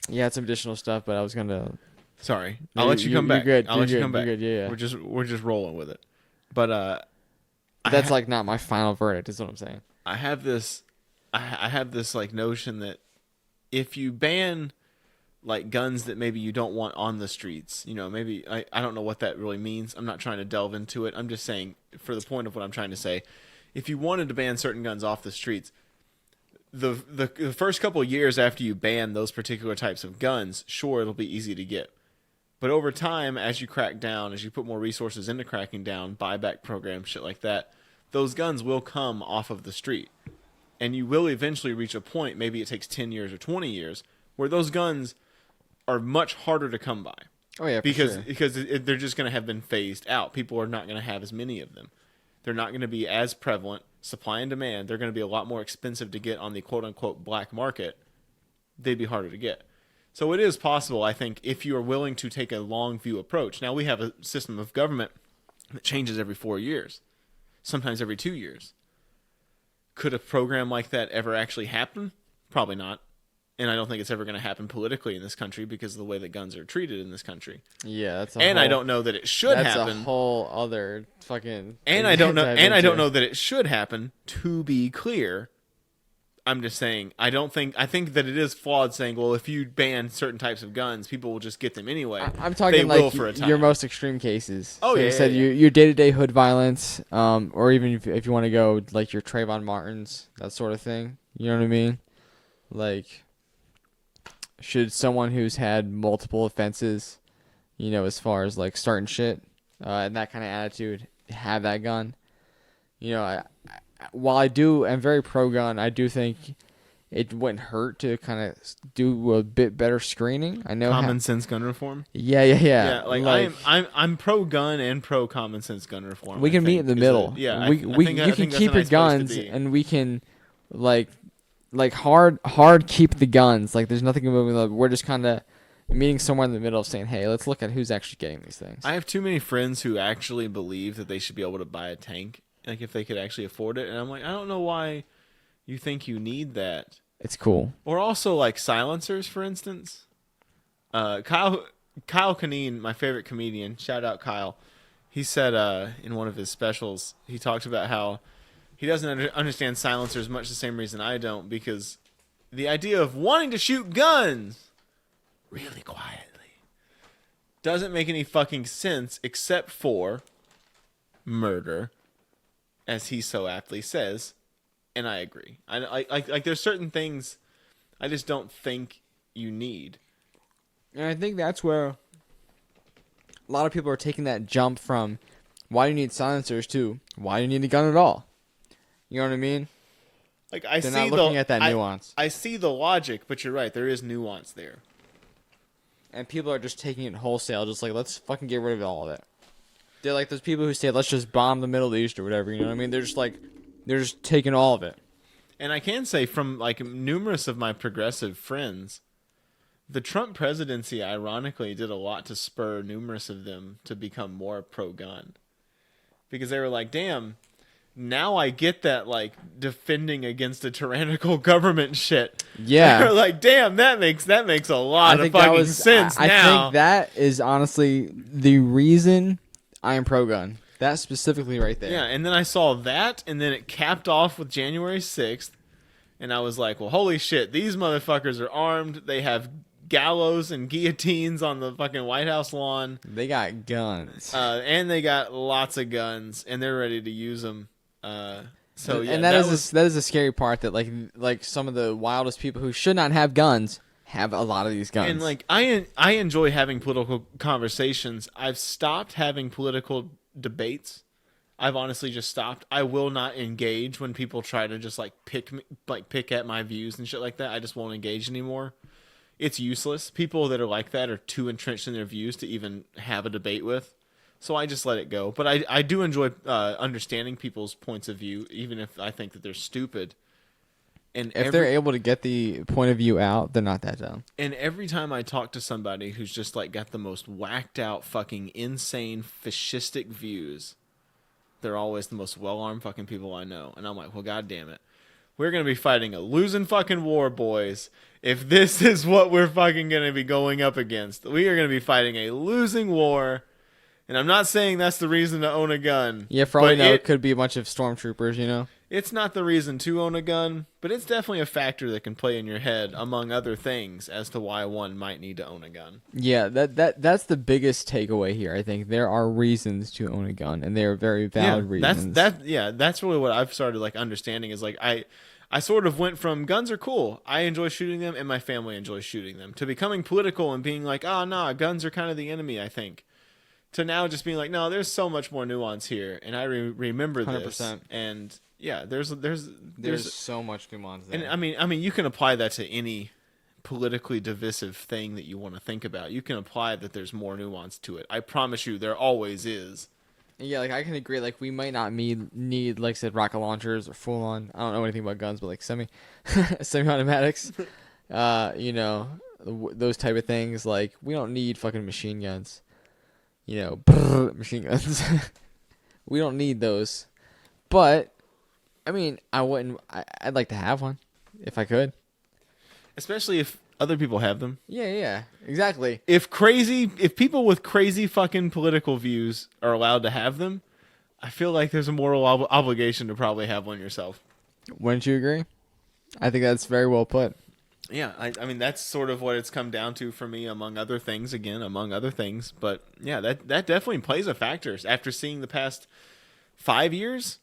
Yeah, it's some additional stuff, but I was going to... Sorry, I'll let you come back. You're good. I'll let you come back. Good. Yeah. We're just rolling with it. But that's like not my final verdict. Is what I'm saying. I have this like notion that if you ban like guns that maybe you don't want on the streets, maybe I don't know what that really means. I'm not trying to delve into it. I'm just saying for the point of what I'm trying to say, if you wanted to ban certain guns off the streets, the first couple of years after you ban those particular types of guns, sure, it'll be easy to get. But over time, as you crack down, as you put more resources into cracking down, buyback programs, shit like that, those guns will come off of the street. And you will eventually reach a point, maybe it takes 10 years or 20 years, where those guns are much harder to come by. Oh, yeah, because sure. They're just going to have been phased out. People are not going to have as many of them. They're not going to be as prevalent. Supply and demand, they're going to be a lot more expensive to get on the quote-unquote black market. They'd be harder to get. So it is possible, I think, if you are willing to take a long view approach. Now, we have a system of government that changes every 4 years, sometimes every 2 years. Could a program like that ever actually happen? Probably not. And I don't think it's ever going to happen politically in this country because of the way that guns are treated in this country. Yeah, I don't know that it should happen. That's a whole other fucking... And I don't know that it should happen, to be clear. I'm just saying, I think that it is flawed saying, well, if you ban certain types of guns, people will just get them anyway. I'm talking like your most extreme cases. Oh, so yeah. You said your day-to-day hood violence, or even if you want to go like your Trayvon Martins, that sort of thing. You know what I mean? Like, should someone who's had multiple offenses, as far as like starting shit, and that kind of attitude, have that gun? While I'm very pro-gun, I do think it wouldn't hurt to kind of do a bit better screening. I know common sense gun reform. Yeah. Yeah, like I'm pro-gun and pro-common sense gun reform. We can meet in the middle. You can keep your guns, and we can like hard keep the guns. Like there's nothing moving. We're just kind of meeting somewhere in the middle, saying, "Hey, let's look at who's actually getting these things." I have too many friends who actually believe that they should be able to buy a tank. Like if they could actually afford it, and I'm like, I don't know why you think you need that. It's cool. Or also like silencers, for instance. Kyle Kinane, my favorite comedian, shout out Kyle. He said in one of his specials, he talks about how he doesn't understand silencers much the same reason I don't, because the idea of wanting to shoot guns really quietly doesn't make any fucking sense except for murder, as he so aptly says, and I agree. I like there's certain things I just don't think you need. And I think that's where a lot of people are taking that jump from Why do you need silencers too? Why do you need a gun at all? You know what I mean? Like They're not looking at that nuance. I see the logic, but you're right. There is nuance there. And people are just taking it wholesale, just like, let's fucking get rid of all of it. They're like those people who say, let's just bomb the Middle East or whatever, you know what I mean? They're just like, they're just taking all of it. And I can say from like numerous of my progressive friends, the Trump presidency ironically did a lot to spur numerous of them to become more pro-gun. Because they were like, damn, now I get that, like, defending against a tyrannical government shit. Yeah. They're like, damn, that makes a lot of fucking sense now. I think that is honestly the reason I am pro-gun. That specifically right there. Yeah, and then I saw that, and then it capped off with January 6th, and I was like, well, holy shit, these motherfuckers are armed. They have gallows and guillotines on the fucking White House lawn. They got guns. And they got lots of guns, and they're ready to use them. So yeah, and that is a scary part, that like some of the wildest people who should not have guns have a lot of these guns. And like I enjoy having political conversations. I've stopped having political debates. I've honestly just stopped. I will not engage when people try to just like pick at my views and shit like that. I just won't engage anymore. It's useless. People that are like that are too entrenched in their views to even have a debate with. So I just let it go. But I do enjoy understanding people's points of view, even if I think that they're stupid. And if they're able to get the point of view out, they're not that dumb. And every time I talk to somebody who's just like got the most whacked out, fucking insane, fascistic views, they're always the most well-armed fucking people I know. And I'm like, well, God damn it. We're going to be fighting a losing fucking war, boys. If this is what we're fucking going to be going up against, we are going to be fighting a losing war. And I'm not saying that's the reason to own a gun. Yeah, for all you know, it could be a bunch of stormtroopers, you know? It's not the reason to own a gun, but it's definitely a factor that can play in your head, among other things, as to why one might need to own a gun. Yeah, that's the biggest takeaway here, I think. There are reasons to own a gun, and they are very valid reasons. That's really what I've started like understanding is like I sort of went from guns are cool, I enjoy shooting them, and my family enjoys shooting them, to becoming political and being like, oh, nah, guns are kind of the enemy, I think. To now just being like, no, there's so much more nuance here, and I remember 100%. This, and yeah, there's so much nuance there. And I mean, you can apply that to any politically divisive thing that you want to think about. You can apply that there's more nuance to it. I promise you, there always is. Yeah, like I can agree. Like we might not need like I said, rocket launchers or full on. I don't know anything about guns, but like semi-automatics. You know, those type of things. Like we don't need fucking machine guns. You know, machine guns. We don't need those. But, I mean, I'd like to have one, if I could. Especially if other people have them. Yeah, exactly. If people with crazy fucking political views are allowed to have them, I feel like there's a moral obligation to probably have one yourself. Wouldn't you agree? I think that's very well put. Yeah, I mean, that's sort of what it's come down to for me, among other things. But yeah, that definitely plays a factor. After seeing the past 5 years,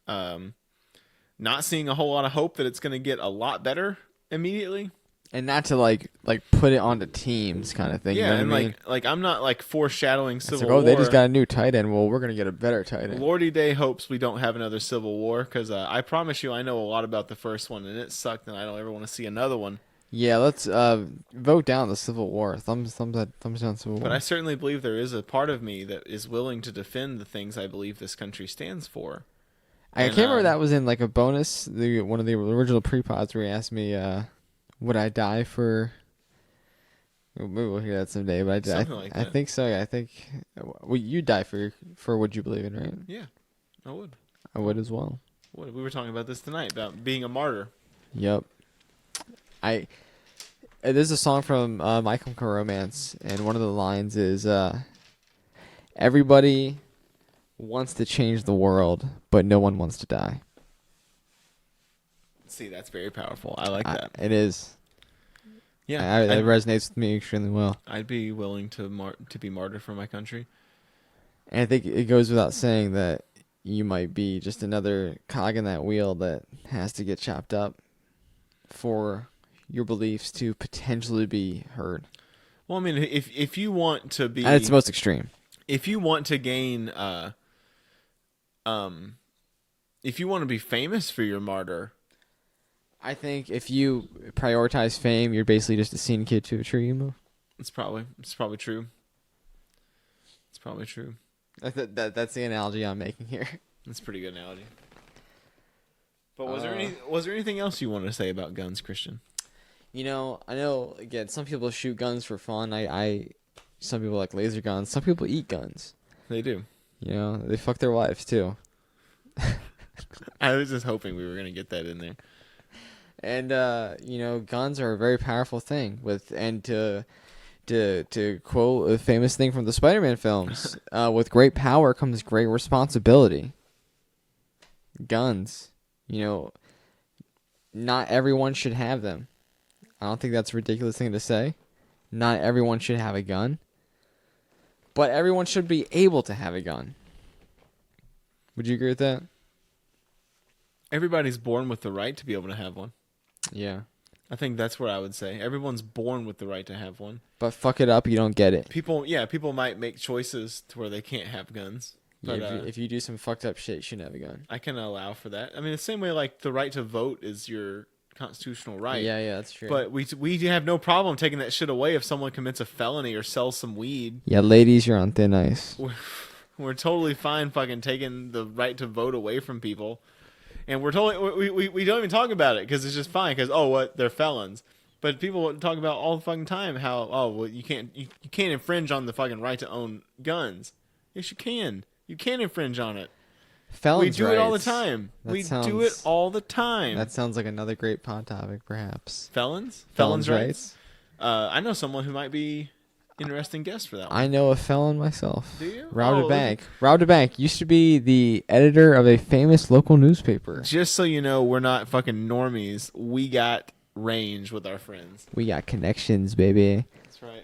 not seeing a whole lot of hope that it's going to get a lot better immediately. And not to like put it onto teams kind of thing. Yeah, you know and what I mean? like I'm not like foreshadowing civil war. Oh, they just got a new tight end. Well, we're gonna get a better tight end. Lordy Day hopes we don't have another civil war, because I promise you, I know a lot about the first one, and it sucked, and I don't ever want to see another one. Yeah, let's vote down the Civil War. Thumbs down Civil War. But I certainly believe there is a part of me that is willing to defend the things I believe this country stands for. I can't remember that was in like a bonus. One of the original pre-pods where he asked me, would I die for? Maybe we'll hear that someday. But I think so. Yeah, I think you die for what you believe in, right? Yeah, I would. I would as well. We were talking about this tonight about being a martyr. Yep. There's a song from My Chemical Romance, and one of the lines is, "Everybody wants to change the world, but no one wants to die." See, that's very powerful. I like that. It is. Yeah, it resonates with me extremely well. I'd be willing to be martyr for my country. And I think it goes without saying that you might be just another cog in that wheel that has to get chopped up for your beliefs to potentially be heard. Well, I mean, if you want to be... And it's the most extreme. if you want to gain, if you want to be famous for your martyr, I think if you prioritize fame, you're basically just a scene kid to a tree emo. it's probably true. It's probably true. That's the analogy I'm making here. That's a pretty good analogy. But was there anything else you wanted to say about guns, Christian? I know again, some people shoot guns for fun. Some people like laser guns. Some people eat guns. They do. They fuck their wives too. I was just hoping we were gonna get that in there. And guns are a very powerful thing. To quote a famous thing from the Spider-Man films, with great power comes great responsibility. Guns, not everyone should have them. I don't think that's a ridiculous thing to say. Not everyone should have a gun. But everyone should be able to have a gun. Would you agree with that? Everybody's born with the right to be able to have one. Yeah. I think that's what I would say. Everyone's born with the right to have one. But fuck it up, you don't get it. People might make choices to where they can't have guns. But, if you do some fucked up shit, you shouldn't have a gun. I can allow for that. I mean, the same way like the right to vote is your constitutional right. Yeah, that's true. But we have no problem taking that shit away if someone commits a felony or sells some weed. Yeah, ladies, you're on thin ice. We're totally fine fucking taking the right to vote away from people. And we don't even talk about it because it's just fine because they're felons. But people talk about all the fucking time how you can't infringe on the fucking right to own guns. Yes, you can. You can infringe on it. Felons' We do it all the rights. time. Do it all the time. That sounds like another great pod topic, perhaps. Felons Felons' rights. I know someone who might be interesting guest for that one. I know a felon myself. Do you? Robbed a bank. Used to be the editor of a famous local newspaper. Just so you know, we're not fucking normies. We got range with our friends. We got connections, baby. That's right.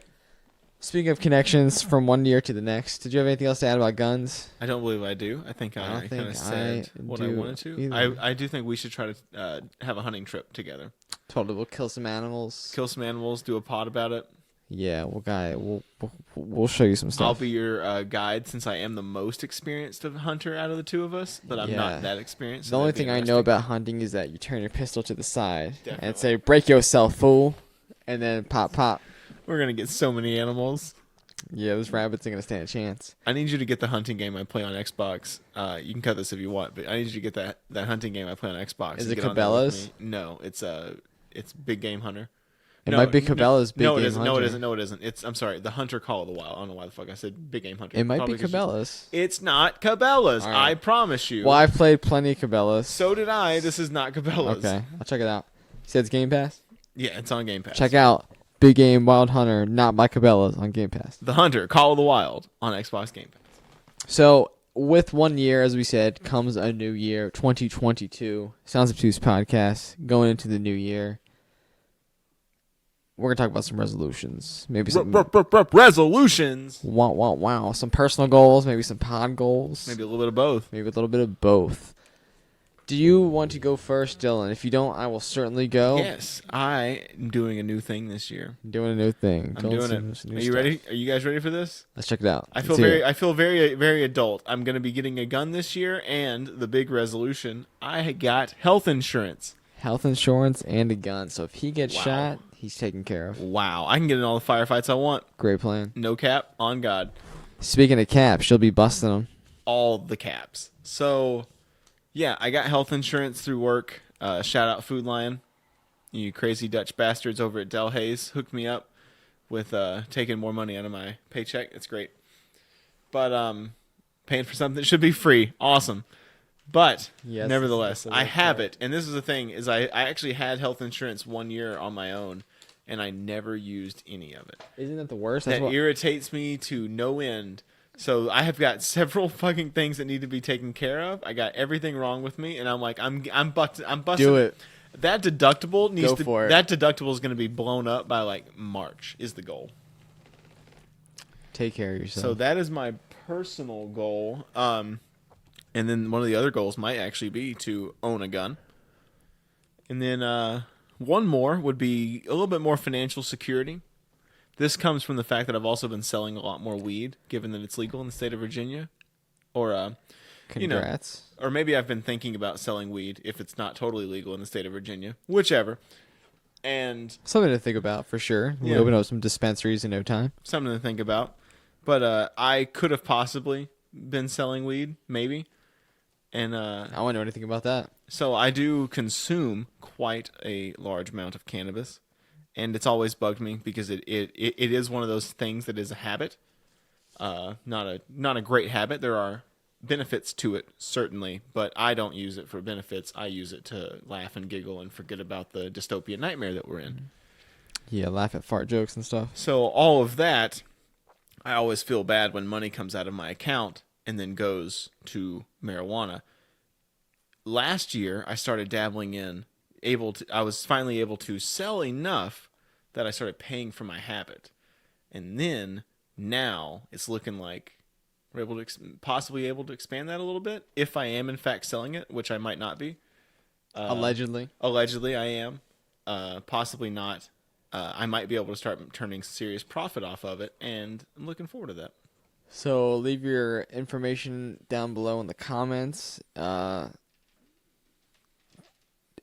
Speaking of connections from one year to the next, did you have anything else to add about guns? I don't believe I do. I think I kind of said what I wanted to. I do think we should try to have a hunting trip together. Totally, we'll kill some animals. Do a pod about it. Yeah, we'll show you some stuff. I'll be your guide since I am the most experienced hunter out of the two of us, but I'm not that experienced. The only thing I know about hunting is that you turn your pistol to the side Definitely. and say, "Break yourself, fool," and then pop, pop. We're gonna get so many animals. Yeah, those rabbits ain't gonna stand a chance. I need you to get the hunting game I play on Xbox. You can cut this if you want, but I need you to get that hunting game I play on Xbox. Is it Cabela's? No, it's Big Game Hunter. It might be Cabela's Big Game Hunter. No, it isn't. I'm sorry. The Hunter Call of the Wild. I don't know why the fuck I said Big Game Hunter. It might be Cabela's. It's not Cabela's. Right. I promise you. Well, I've played plenty of Cabela's. So did I. This is not Cabela's. Okay, I'll check it out. You said it's Game Pass? Yeah, it's on Game Pass. Check out Big Game Wild Hunter, not by Cabela's, on Game Pass. The Hunter Call of the Wild on Xbox Game Pass. So, with 1 year, as we said, comes a new year, 2022. Sounds Obtuse Podcast, going into the new year. We're going to talk about some resolutions. Maybe some... Resolutions! Wow. Some personal goals, maybe some pod goals. Maybe a little bit of both. Maybe a little bit of both. Do you want to go first, Dylan? If you don't, I will certainly go. Yes, I am doing a new thing this year. Doing a new thing. I'm doing it. Are you ready? Are you guys ready for this? Let's check it out. I feel very, very adult. I'm going to be getting a gun this year, and the big resolution, I got health insurance. Health insurance and a gun. So if he gets shot, he's taken care of. Wow. I can get in all the firefights I want. Great plan. No cap, on God. Speaking of caps, she'll be busting them. All the caps. So, yeah, I got health insurance through work. Shout out Food Lion. You crazy Dutch bastards over at Del Hayes hooked me up with taking more money out of my paycheck. It's great. But paying for something that should be free. Awesome. But yes, nevertheless, I have it. And this is the thing, is I actually had health insurance 1 year on my own, and I never used any of it. Isn't that the worst? That irritates me to no end. So I have got several fucking things that need to be taken care of. I got everything wrong with me, and I'm like, I'm busting. Do it. That deductible needs Go for it. That deductible is going to be blown up by like March is the goal. Take care of yourself. So that is my personal goal. And then one of the other goals might actually be to own a gun. And then one more would be a little bit more financial security. This comes from the fact that I've also been selling a lot more weed, given that it's legal in the state of Virginia. Or, Congrats. or maybe I've been thinking about selling weed if it's not totally legal in the state of Virginia. Whichever. And Something to think about for sure. We'll open up some dispensaries in no time. something to think about. But I could have possibly been selling weed, maybe. And I wouldn't know anything about that. so I do consume quite a large amount of cannabis. And it's always bugged me because it is one of those things that is a habit. Not a great habit. There are benefits to it, certainly, but I don't use it for benefits. I use it to laugh and giggle and forget about the dystopian nightmare that we're in. Yeah, laugh at fart jokes and stuff. So all of that, I always feel bad when money comes out of my account and then goes to marijuana. Last year, I started dabbling in. I was finally able to sell enough that I started paying for my habit. And then, now, it's looking like we're possibly able to expand that a little bit. If I am, in fact, selling it, which I might not be. Allegedly. Allegedly, I am. Possibly not. I might be able to start turning serious profit off of it, and I'm looking forward to that. So leave your information down below in the comments.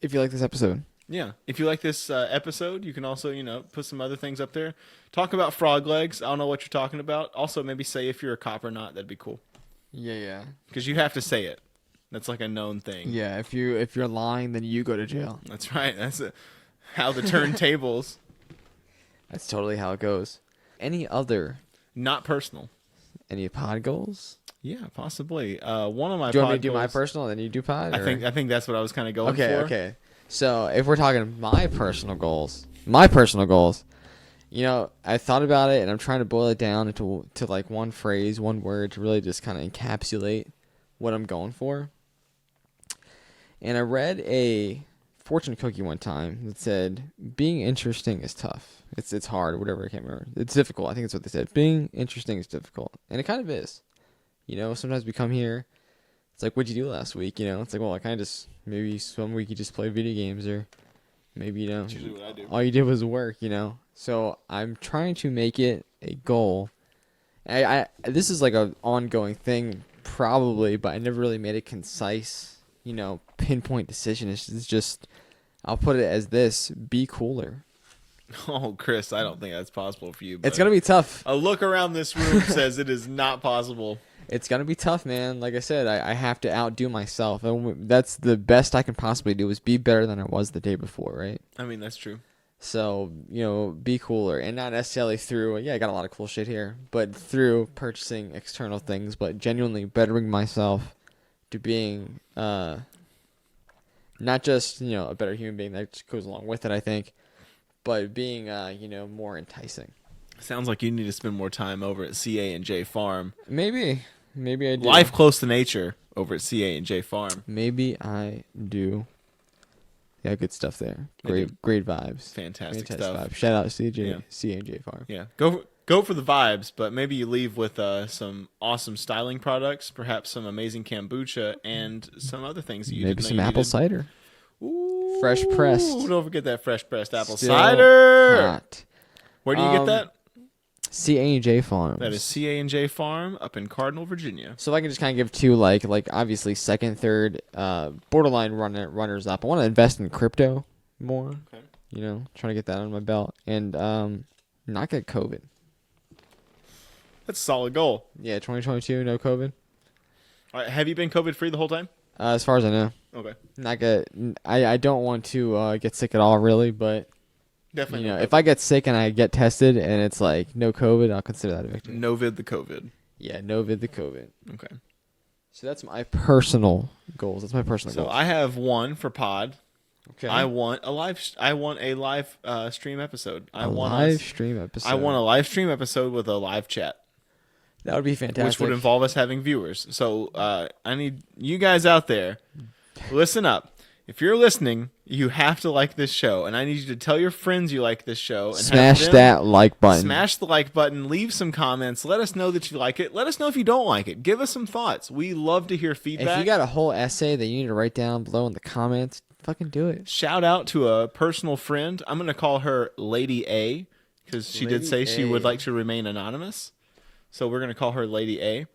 If you like this episode. Yeah. If you like this episode, you can also, put some other things up there. Talk about frog legs. I don't know what you're talking about. Also, maybe say if you're a cop or not. That'd be cool. Yeah. Because you have to say it. That's like a known thing. Yeah, if you're lying, then you go to jail. That's right. That's how the turntables. That's totally how it goes. Any other? Not personal. Any pod goals? Yeah, possibly. One of my. Do you want me pod to do my goals- personal and then you do pod? I think that's what I was kind of going for. Okay. So if we're talking my personal goals, I thought about it and I'm trying to boil it down into like one phrase, one word to really just kind of encapsulate what I'm going for. And I read a fortune cookie one time that said, being interesting is tough. It's hard, whatever, I can't remember. It's difficult. I think that's what they said. Being interesting is difficult. And it kind of is. Sometimes we come here, it's like, what'd you do last week? It's like, well, I kind of just, maybe some week you just play video games, or maybe, That's usually what I do. all you did was work, So I'm trying to make it a goal. This is like an ongoing thing, probably, but I never really made a concise, pinpoint decision. It's just, I'll put it as this: be cooler. Oh, Chris, I don't think that's possible for you. It's gonna be tough. A look around this room says it is not possible. It's gonna be tough, man. Like I said, I have to outdo myself, and that's the best I can possibly do is be better than I was the day before, right? I mean, that's true. So, be cooler, and not necessarily through, I got a lot of cool shit here, but through purchasing external things, but genuinely bettering myself to being, not just, a better human being that just goes along with it, I think, but being, more enticing. Sounds like you need to spend more time over at CA&J Farm. Maybe I do. Life close to nature over at CA&J Farm. Maybe I do. Yeah, good stuff there. They Great vibes. Fantastic Fantastic stuff. vibes. Shout out to Yeah. C&J Farm. Yeah, go for the vibes, but maybe you leave with some awesome styling products, perhaps some amazing kombucha, and some other things that you Maybe didn't know some you apple needed. cider. Ooh, Fresh pressed. Don't forget that fresh pressed apple Still cider. hot. Where do you get that? C&J Farms. That is CA&J Farm up in Cardinal, Virginia. So if I can just kind of give two, like obviously second, third, borderline runners up. I want to invest in crypto more. Okay. Trying to get that on my belt and not get COVID. That's a solid goal. Yeah, 2022, no COVID. All right, have you been COVID free the whole time? As far as I know, Okay. not get. I don't want to get sick at all, really. But Definitely. if I get sick and I get tested and it's like no COVID, I'll consider that a victory. no vid the COVID. Yeah, no vid the COVID. Okay. So that's my personal goals. That's my personal So goals. I have one for pod. Okay. I want a live stream episode. I want live stream episode. I want a live stream episode with a live chat, That would be fantastic. which would involve us having viewers. So I need you guys out there, listen up. If you're listening, you have to like this show, and I need you to tell your friends you like this show. And Smash have them that like button. Smash the like button. Leave some comments. Let us know that you like it. Let us know if you don't like it. Give us some thoughts. We love to hear feedback. If you got a whole essay that you need to write down below in the comments, fucking do it. Shout out to a personal friend. I'm going to call her Lady A because she did Lady say she would A. like to remain anonymous. So we're going to call her Lady A.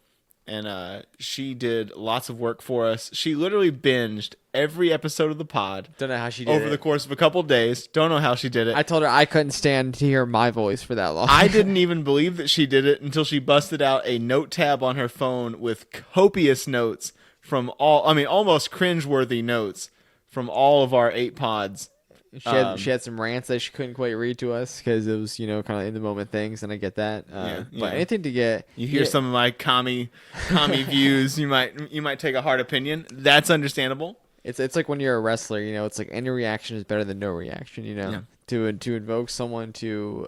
And she did lots of work for us. She literally binged every episode of the pod. Don't know how she did over it. the course of a couple of days. Don't know how she did it. I told her I couldn't stand to hear my voice for that long. I didn't even believe that she did it until she busted out a note tab on her phone with copious notes from almost cringeworthy notes from all of our 8 pods. She had some rants that she couldn't quite read to us because it was, kind of in the moment things, and I get that. But anything to get you hear some of my commie views, you might take a hard opinion. That's understandable. It's like when you're a wrestler, it's like any reaction is better than no reaction. Yeah. To invoke someone to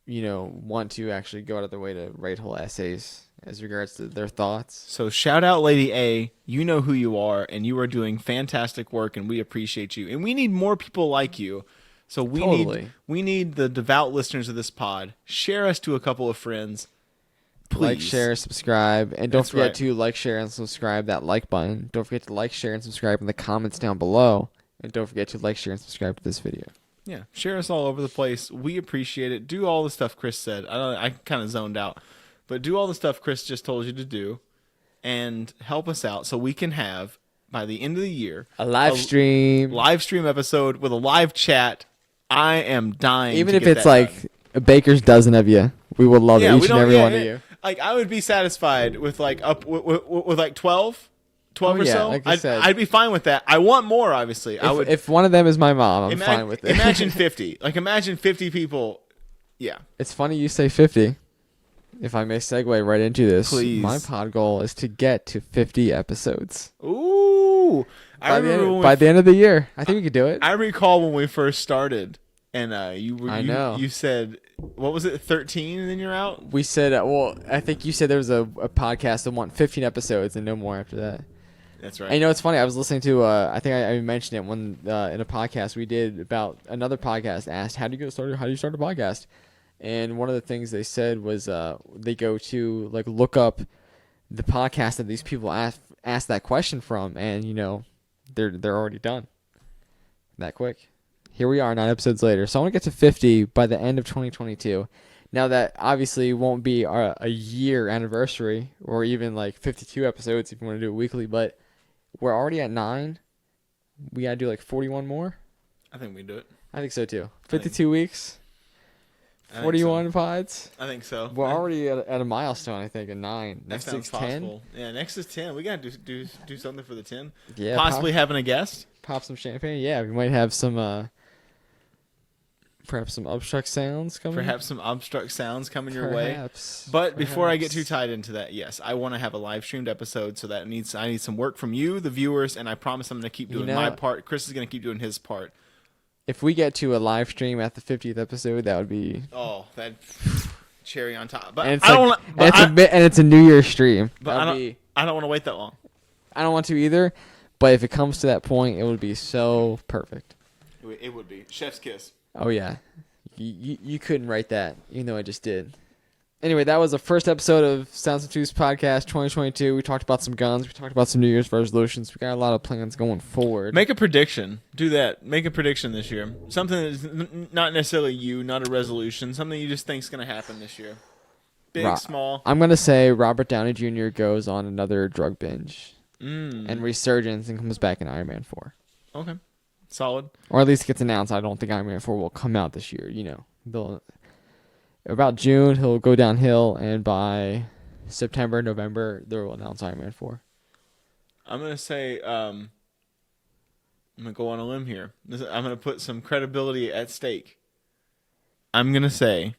want to actually go out of their way to write whole essays as regards to their thoughts. So shout out Lady A. You know who you are, and you are doing fantastic work, and we appreciate you. And we need more people like you. So we need the devout listeners of this pod. Share us to a couple of friends. Please. Like, share, subscribe, and don't forget to like, share, and subscribe that like button. Don't forget to like, share, and subscribe in the comments down below. And don't forget to like, share, and subscribe to this video. Yeah, share us all over the place. We appreciate it. Do all the stuff Chris said. I kind of zoned out. But do all the stuff Chris just told you to do and help us out so we can have, by the end of the year, a live stream episode with a live chat. I am dying. Even to if get it's that like done. a baker's dozen of you, we will love each and every one of you. Like, I would be satisfied with like with like 12 or so. Like I said. I'd be fine with that. I want more, obviously. If one of them is my mom, I'm fine with it. Imagine 50. Like, imagine 50 people. Yeah. It's funny you say 50. If I may segue right into this, please. My pod goal is to get to 50 episodes. Ooh. By the end of the year. I think we could do it. I recall when we first started, and you said, what was it, 13, and then you're out? We said, I think you said there was a podcast that want 15 episodes and no more after that. That's right. And it's funny. I was listening to, I think I mentioned it when in a podcast we did about another podcast asked, how do you start a podcast? And one of the things they said was they go to like look up the podcast that these people ask that question from, and they're already done that quick. Here we are 9 episodes later. So I want to get to 50 by the end of 2022. Now that obviously won't be a year anniversary or even like 52 episodes if you want to do it weekly, but we're already at 9. We got to do like 41 more. I think we do it. I think so too. 52 weeks. 41 pods. I think so. We're already at a milestone, I think, at 9. Next week's 10. Yeah, next is 10. We got to do something for the 10. Yeah. Possibly having a guest. Pop some champagne. Yeah, we might have some, perhaps some obstruct sounds coming. Your way. But before I get too tied into that, yes, I want to have a live streamed episode, so I need some work from you, the viewers, and I promise I'm going to keep doing my part. Chris is going to keep doing his part. If we get to a live stream at the 50th episode, that would be that cherry on top. But and it's a New Year's stream. But I don't want to wait that long. I don't want to either. But if it comes to that point, it would be so perfect. It would be chef's kiss. Oh yeah, you couldn't write that, even though I just did. Anyway, that was the first episode of Sounds Obtuse Podcast 2022. We talked about some guns. We talked about some New Year's resolutions. We got a lot of plans going forward. Make a prediction. Do that. Make a prediction this year. Something that's not necessarily not a resolution. Something you just think is going to happen this year. Big, small. I'm going to say Robert Downey Jr. goes on another drug binge and resurgence and comes back in Iron Man 4. Okay. Solid. Or at least gets announced. I don't think Iron Man 4 will come out this year. About June, he'll go downhill, and by September, November, they'll announce Iron Man 4. I'm going to say, I'm going to go on a limb here. I'm going to put some credibility at stake. I'm going to say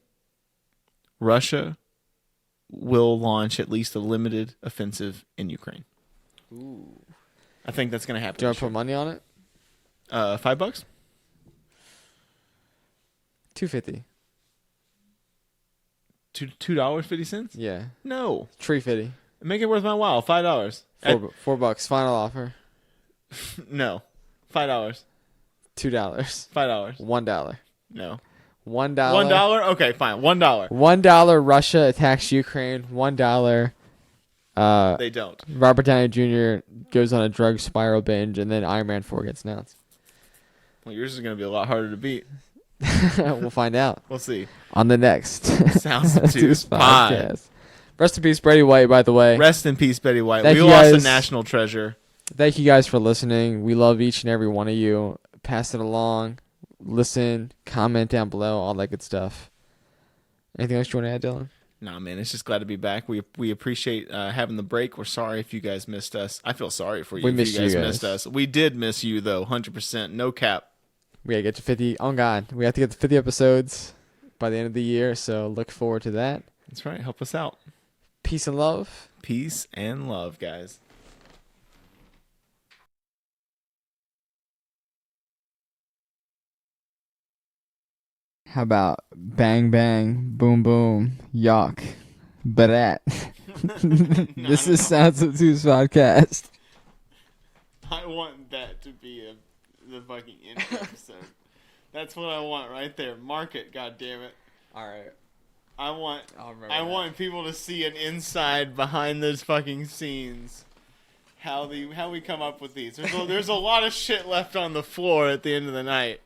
Russia will launch at least a limited offensive in Ukraine. Ooh. I think that's going to happen. Do you want to put money on it? $5? $2.50. $2.50? Yeah. No. $3.50. Make it worth my while. $5. $4. Final offer. No. $5. $2. $5. $1. No. $1. $1? Okay, fine. $1. $1. Russia attacks Ukraine. $1. They don't. Robert Downey Jr. goes on a drug spiral binge, and then Iron Man 4 gets announced. Well, yours is going to be a lot harder to beat. We'll find out We'll see. on the next Sounds Obtuse Pod. Rest in peace, Brady White, by the way. Rest in peace, Betty White. Thank We you lost a guys. national treasure. Thank you guys for listening. We love each and every one of you. Pass it along. Listen. Comment down below. All that good stuff. Anything else you want to add, Dylan? Nah, man, it's just glad to be back. We appreciate having the break. We're sorry if you guys missed us. I feel sorry for you We if missed you guys you missed guys. us. We did miss you, though, 100%. No cap. We gotta get to 50. Oh, God. We have to get to 50 episodes by the end of the year, so look forward to that. That's right. Help us out. Peace and love. Peace and love, guys. How about bang, bang, boom, boom, yuck, brat. This is Sounds Obtuse Podcast. I want that to be the fucking end episode. That's what I want right there. Mark it, goddammit. All right. I want I'll remember I that. want people to see an inside behind those fucking scenes. How we come up with these. There's a lot of shit left on the floor at the end of the night.